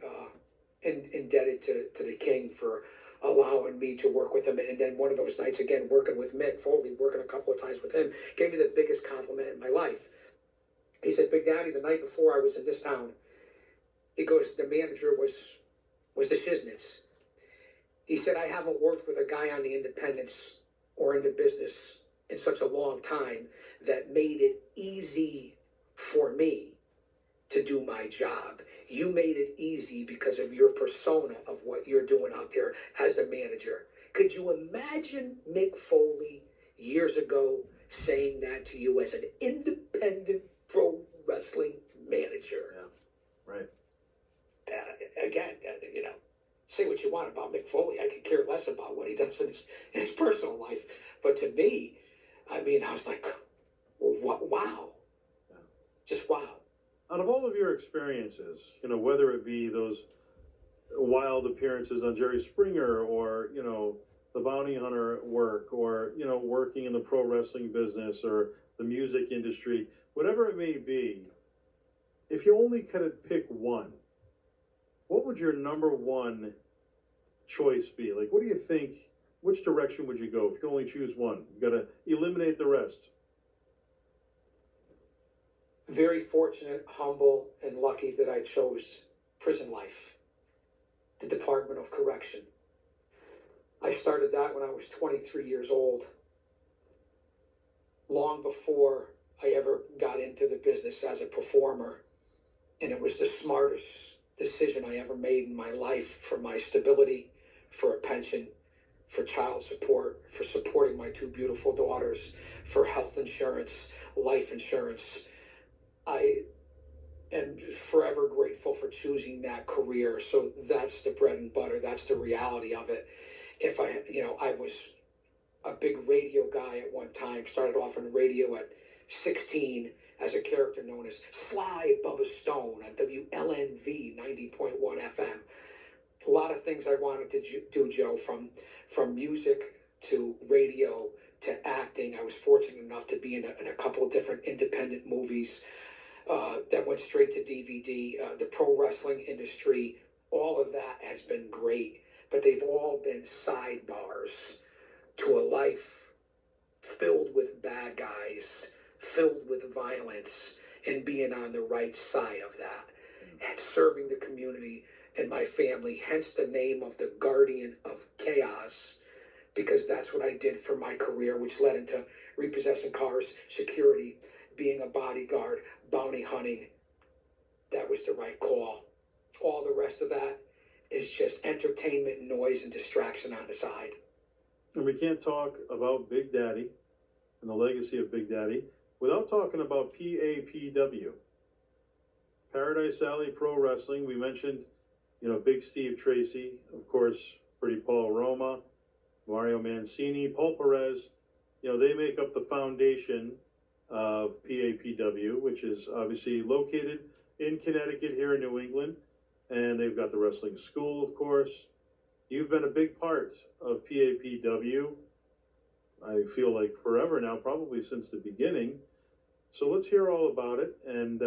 indebted to the King for allowing me to work with him. And then one of those nights, again, working with Mick Foley, working a couple of times with him, gave me the biggest compliment in my life. He said, Big Daddy, the night before I was in this town, he goes, the manager was the Shiznits. He said, I haven't worked with a guy on the independents or in the business in such a long time that made it easy for me to do my job. You made it easy because of your persona of what you're doing out there as a manager. Could you imagine Mick Foley years ago saying that to you as an independent pro wrestling manager? Yeah, right. Again, say what you want about Mick Foley. I could care less about what he does in his personal life. But to me, I was like, wow. Yeah. Just wow. Out of all of your experiences, whether it be those wild appearances on Jerry Springer or, the bounty hunter work or, working in the pro wrestling business or the music industry, whatever it may be, if you only could pick one, what would your number one choice be? Like, what do you think, which direction would you go if you can only choose one? You got to eliminate the rest. Very fortunate, humble, and lucky that I chose prison life, the Department of Correction. I started that when I was 23 years old, long before I ever got into the business as a performer. And it was the smartest decision I ever made in my life for my stability, for a pension, for child support, for supporting my two beautiful daughters, for health insurance, life insurance. I am forever grateful for choosing that career. So that's the bread and butter. That's the reality of it. If I was a big radio guy at one time, started off in radio at 16 as a character known as Sly Bubba Stone on WLNV 90.1 FM. A lot of things I wanted to do, Joe, from music to radio to acting. I was fortunate enough to be in a couple of different independent movies that went straight to DVD. The pro wrestling industry, all of that has been great, but they've all been sidebars to a life filled with bad guys, filled with violence, and being on the right side of that, and serving the community and my family, hence the name of the Guardian of Chaos, because that's what I did for my career, which led into repossessing cars, security, being a bodyguard, bounty hunting. That was the right call. All the rest of that is just entertainment, noise, and distraction on the side. And we can't talk about Big Daddy and the legacy of Big Daddy without talking about PAPW. Paradise Alley Pro Wrestling. We mentioned, Big Steve Tracy, of course, Pretty Paul Roma, Mario Mancini, Paul Perez. They make up the foundation of PAPW, which is obviously located in Connecticut here in New England. And they've got the wrestling school, of course. You've been a big part of PAPW, I feel like forever now, probably since the beginning. So let's hear all about it and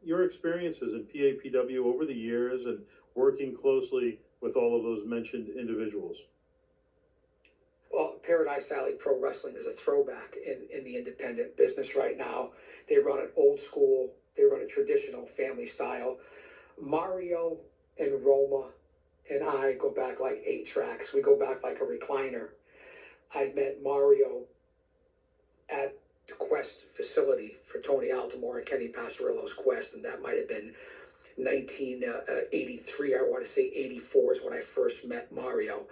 your experiences in PAPW over the years and working closely with all of those mentioned individuals. Well, Paradise Alley Pro Wrestling is a throwback in the independent business right now. They run it old school. They run a traditional family style. Mario and Roma and I go back like 8 tracks. We go back like a recliner. I met Mario at the Quest facility for Tony Altomore and Kenny Passarillo's Quest, and that might have been 1983. I want to say 84 is when I first met Mario.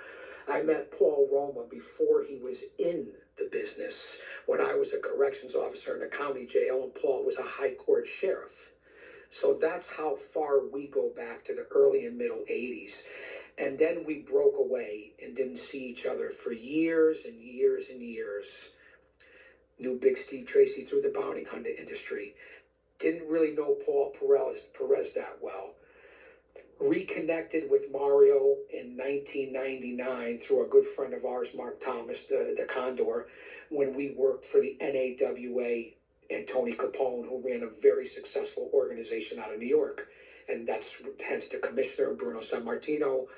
I met Paul Roma before he was in the business, when I was a corrections officer in a county jail and Paul was a high court sheriff. So that's how far we go back, to the early and middle 80s. And then we broke away and didn't see each other for years and years and years. Knew Big Steve Tracy through the bounty hunter industry. Didn't really know Paul Perez that well. Reconnected with Mario in 1999 through a good friend of ours, Mark Thomas, the Condor, when we worked for the NAWA and Tony Capone, who ran a very successful organization out of New York. And that's hence the commissioner, Bruno Sammartino.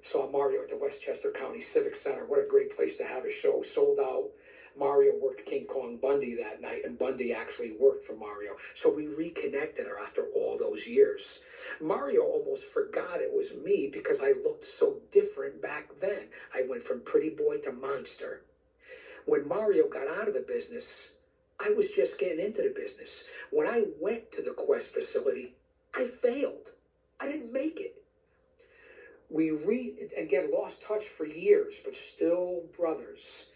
Saw Mario at the Westchester County Civic Center. What a great place to have a show. Sold out. Mario worked King Kong Bundy that night, and Bundy actually worked for Mario. So we reconnected her after all those years. Mario almost forgot it was me because I looked so different back then. I went from pretty boy to monster. When Mario got out of the business, I was just getting into the business. When I went to the Quest facility, I failed. I didn't make it. We again lost touch for years, but still brothers.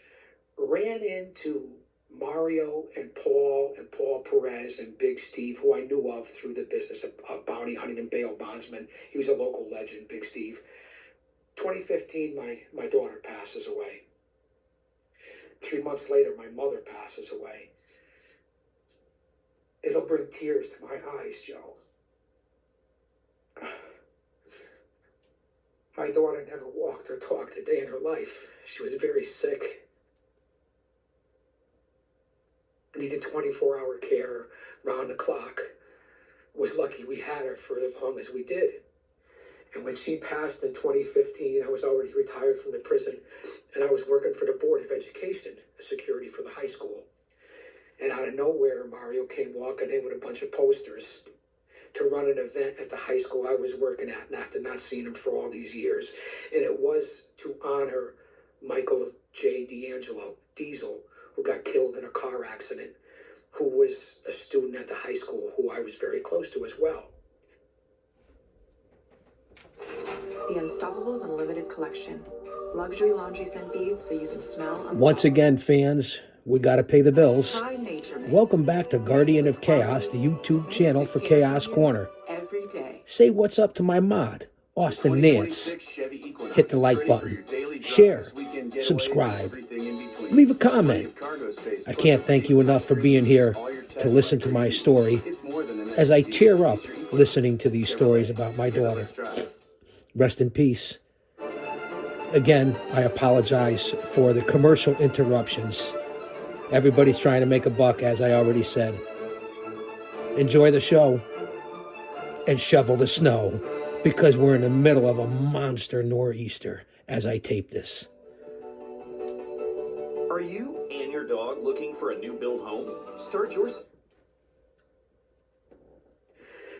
Ran into Mario and Paul Perez and Big Steve, who I knew of through the business of bounty hunting and bail bondsman. He was a local legend, Big Steve. 2015, my daughter passes away. 3 months later, my mother passes away. It'll bring tears to my eyes, Joe. My daughter never walked or talked a day in her life. She was very sick. Needed 24-hour care round the clock. Was lucky we had her for as long as we did. And when she passed in 2015, I was already retired from the prison, and I was working for the Board of Education, security for the high school. And out of nowhere, Mario came walking in with a bunch of posters to run an event at the high school I was working at, and after not seeing him for all these years. And it was to honor Michael J. Diesel, who got killed in a car accident, who was a student at the high school who I was very close to as well. The Unstoppables Unlimited Collection. Luxury laundry scent beads so you can smell unstoppable. Once again, fans, we gotta pay the bills. Welcome back to Guardian of Chaos, the YouTube channel for Chaos Corner. Every day. Say what's up to my mod, Austin Nance. Hit the like button, share, subscribe, leave a comment. I can't thank you enough for being here to listen to my story as I tear up listening to these stories about my daughter. Rest in peace. Again, I apologize for the commercial interruptions. Everybody's trying to make a buck, as I already said. Enjoy the show and shovel the snow, because we're in the middle of a monster nor'easter as I tape this. Are you and your dog looking for a new build home? Start yours.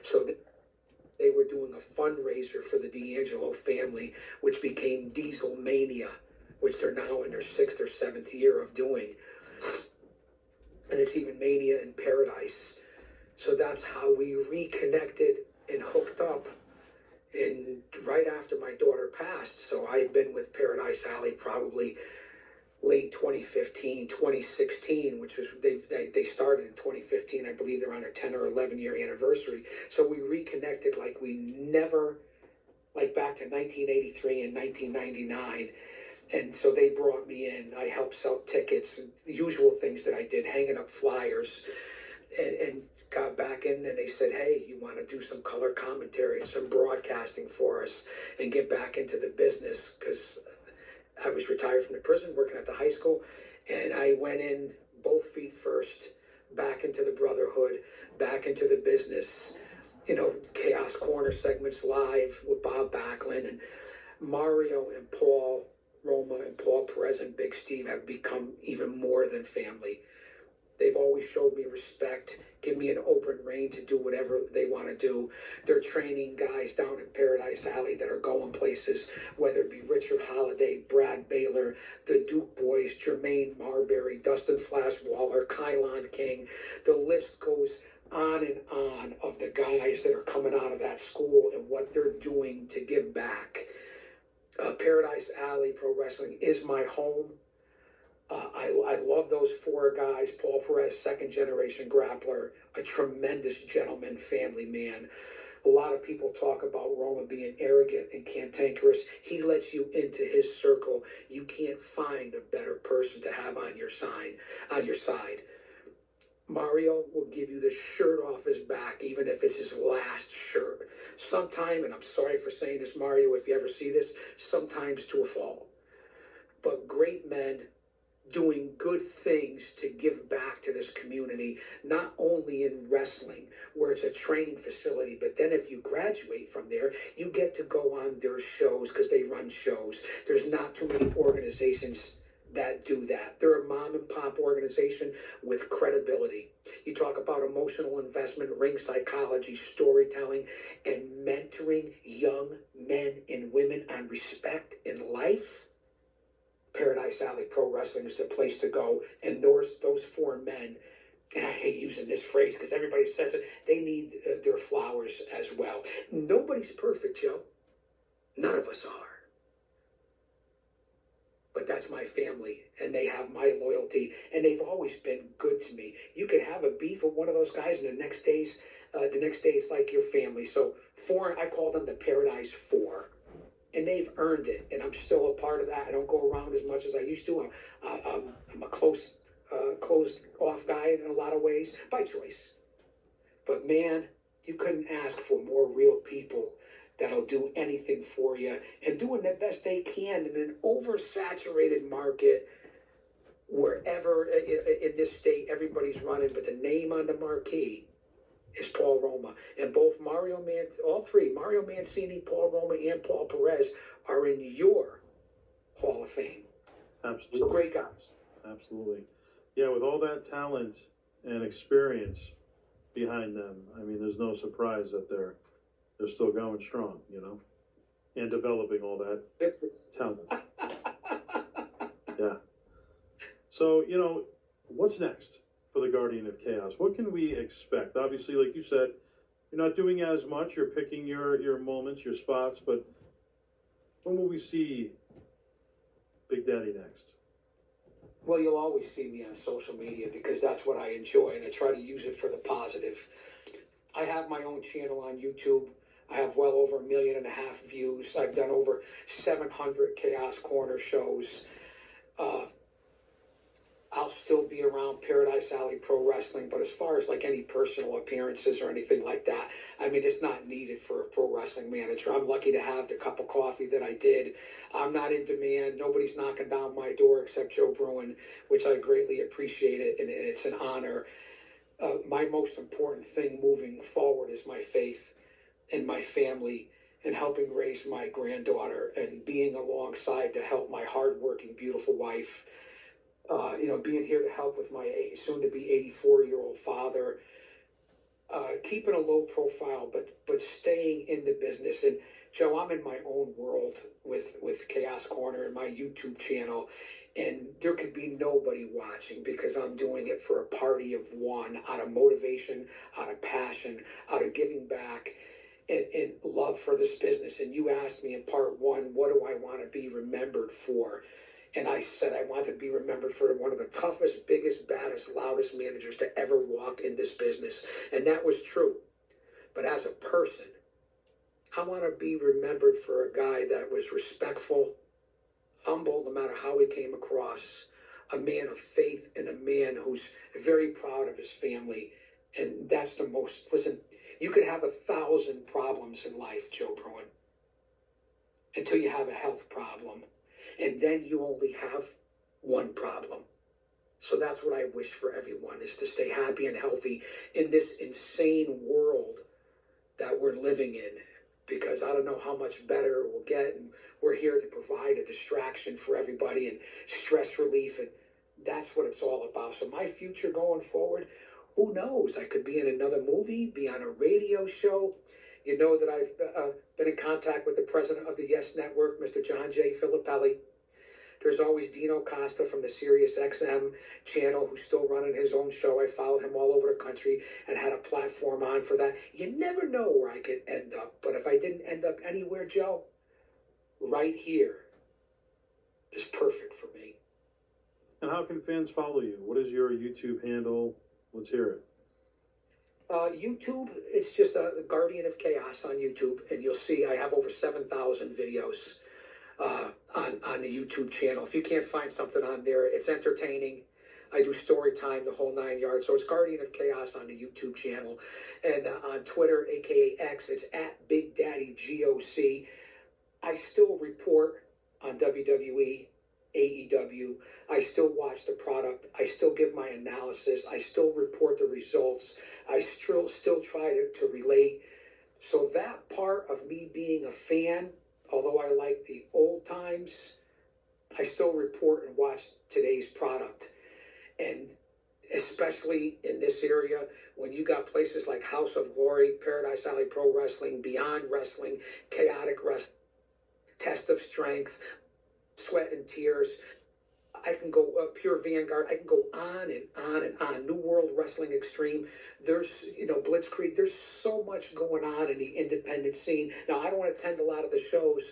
So they were doing a fundraiser for the D'Angelo family, which became Diesel Mania, which they're now in their 6th or 7th year of doing. And it's even Mania in Paradise. So that's how we reconnected and hooked up And right after my daughter passed, so I've been with Paradise Alley probably late 2015, 2016, which was they started in 2015. I believe they're on their 10 or 11 year anniversary. So we reconnected like we never, like back to 1983 and 1999. And so they brought me in. I helped sell tickets, and the usual things that I did, hanging up flyers, and got back in. And they said, "Hey, you want to do some color commentary and some broadcasting for us and get back into the business?" Because I was retired from the prison, working at the high school, and I went in both feet first, back into the brotherhood, back into the business. You know, Chaos Corner segments live with Bob Backlund, and Mario and Paul Roma and Paul Perez and Big Steve have become even more than family. They've always showed me respect, give me an open rein to do whatever they want to do. They're training guys down in Paradise Alley that are going places, whether it be Richard Holiday, Brad Baylor, the Duke Boys, Jermaine Marbury, Dustin Flash Waller, Kylon King. The list goes on and on of the guys that are coming out of that school and what they're doing to give back. Paradise Alley Pro Wrestling is my home. I love those four guys. Paul Perez, second generation grappler, a tremendous gentleman, family man. A lot of people talk about Roma being arrogant and cantankerous. He lets you into his circle. You can't find a better person to have on your side. Mario will give you the shirt off his back, even if it's his last shirt. Sometime, and I'm sorry for saying this, Mario, if you ever see this, sometimes to a fault. But great men doing good things to give back to this community, not only in wrestling, where it's a training facility, but then if you graduate from there, you get to go on their shows because they run shows. There's not too many organizations that do that. They're a mom and pop organization with credibility. You talk about emotional investment, ring psychology, storytelling, and mentoring young men and women on respect in life. Paradise Alley Pro Wrestling is the place to go. And those four men, and I hate using this phrase because everybody says it, they need their flowers as well. Nobody's perfect, Joe. None of us are. But that's my family, and they have my loyalty, and they've always been good to me. You could have a beef with one of those guys, and the next day it's like your family. So I call them the Paradise Four, and they've earned it, and I'm still a part of that. I don't go around as much as I used to. I'm a closed off guy in a lot of ways by choice. But man, you couldn't ask for more real people that'll do anything for you and doing the best they can in an oversaturated market wherever in this state everybody's running, but the name on the marquee is Paul Roma. And both all three, Mario Mancini, Paul Roma, and Paul Perez, are in your Hall of Fame. Absolutely. So great guys. Absolutely. Yeah, with all that talent and experience behind them, I mean, there's no surprise that they're still going strong, you know, and developing all that talent. Yeah. So, you know, what's next for the Guardian of Chaos? What can we expect? Obviously, like you said, you're not doing as much. You're picking your moments, your spots. But when will we see Big Daddy next? Well, you'll always see me on social media because that's what I enjoy, and I try to use it for the positive. I have my own channel on YouTube. I have well over 1.5 million views. I've done over 700 Chaos Corner shows. I'll still be around Paradise Alley Pro Wrestling, but as far as like any personal appearances or anything like that, I mean, it's not needed for a pro wrestling manager. I'm lucky to have the cup of coffee that I did. I'm not in demand. Nobody's knocking down my door except Joe Bruin, which I greatly appreciate it, and it's an honor. My most important thing moving forward is my faith and my family and helping raise my granddaughter and being alongside to help my hardworking, beautiful wife. Being here to help with my soon-to-be 84-year-old father, keeping a low profile, but staying in the business. And Joe, I'm in my own world with Chaos Corner and my YouTube channel, and there could be nobody watching because I'm doing it for a party of one, out of motivation, out of passion, out of giving back. and love for this business. And you asked me in part one, what do I want to be remembered for? And I said I want to be remembered for one of the toughest, biggest, baddest, loudest managers to ever walk in this business. And that was true. But as a person, I want to be remembered for a guy that was respectful, humble, no matter how he came across, a man of faith, and a man who's very proud of his family. And that's the most, listen, you could have 1,000 problems in life, Joe Bruin, until you have a health problem. And then you only have one problem. So that's what I wish for everyone, is to stay happy and healthy in this insane world that we're living in. Because I don't know how much better it will get. And we're here to provide a distraction for everybody and stress relief. And that's what it's all about. So my future going forward, who knows? I could be in another movie, be on a radio show. You know that I've been in contact with the president of the Yes Network, Mr. John J. Filippelli. There's always Dino Costa from the Sirius XM channel, who's still running his own show. I followed him all over the country and had a platform on for that. You never know where I could end up. But if I didn't end up anywhere, Joe, right here is perfect for me. And how can fans follow you? What is your YouTube handle? Let's hear it. YouTube, it's just a Guardian of Chaos on YouTube, and you'll see I have over 7,000 videos on the YouTube channel. If you can't find something on there, it's entertaining. I do story time, the whole 9 yards. So it's Guardian of Chaos on the YouTube channel. And on Twitter, aka X, it's at Big Daddy G.O.C. I still report on WWE, AEW. I still watch the product. I still give my analysis. I still report the results. I still try to relate. So that part of me being a fan, although I like the old times, I still report and watch today's product. And especially in this area, when you got places like House of Glory, Paradise Alley Pro Wrestling, Beyond Wrestling, Chaotic Wrestling, Test of Strength, Sweat and Tears, I can go Pure Vanguard, I can go on and on and on. New World Wrestling Extreme, there's, Blitzkrieg, there's so much going on in the independent scene. Now, I don't want to attend a lot of the shows,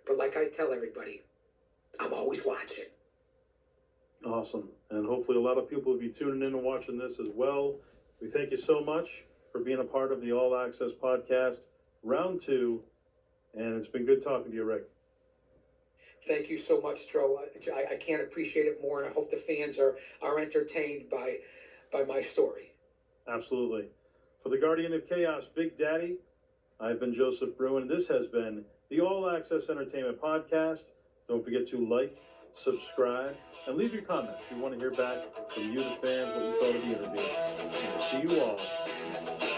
but like I tell everybody, I'm always watching. Awesome. And hopefully a lot of people will be tuning in and watching this as well. We thank you so much for being a part of the All Access podcast, round 2. And it's been good talking to you, Rick. Thank you so much, Joe. I can't appreciate it more, and I hope the fans are entertained by my story. Absolutely. For the Guardian of Chaos, Big Daddy, I've been Joseph Bruin. This has been the All Access Entertainment Podcast. Don't forget to like, subscribe, and leave your comments. We want to hear back from you, the fans, what you thought of the interview. And we'll see you all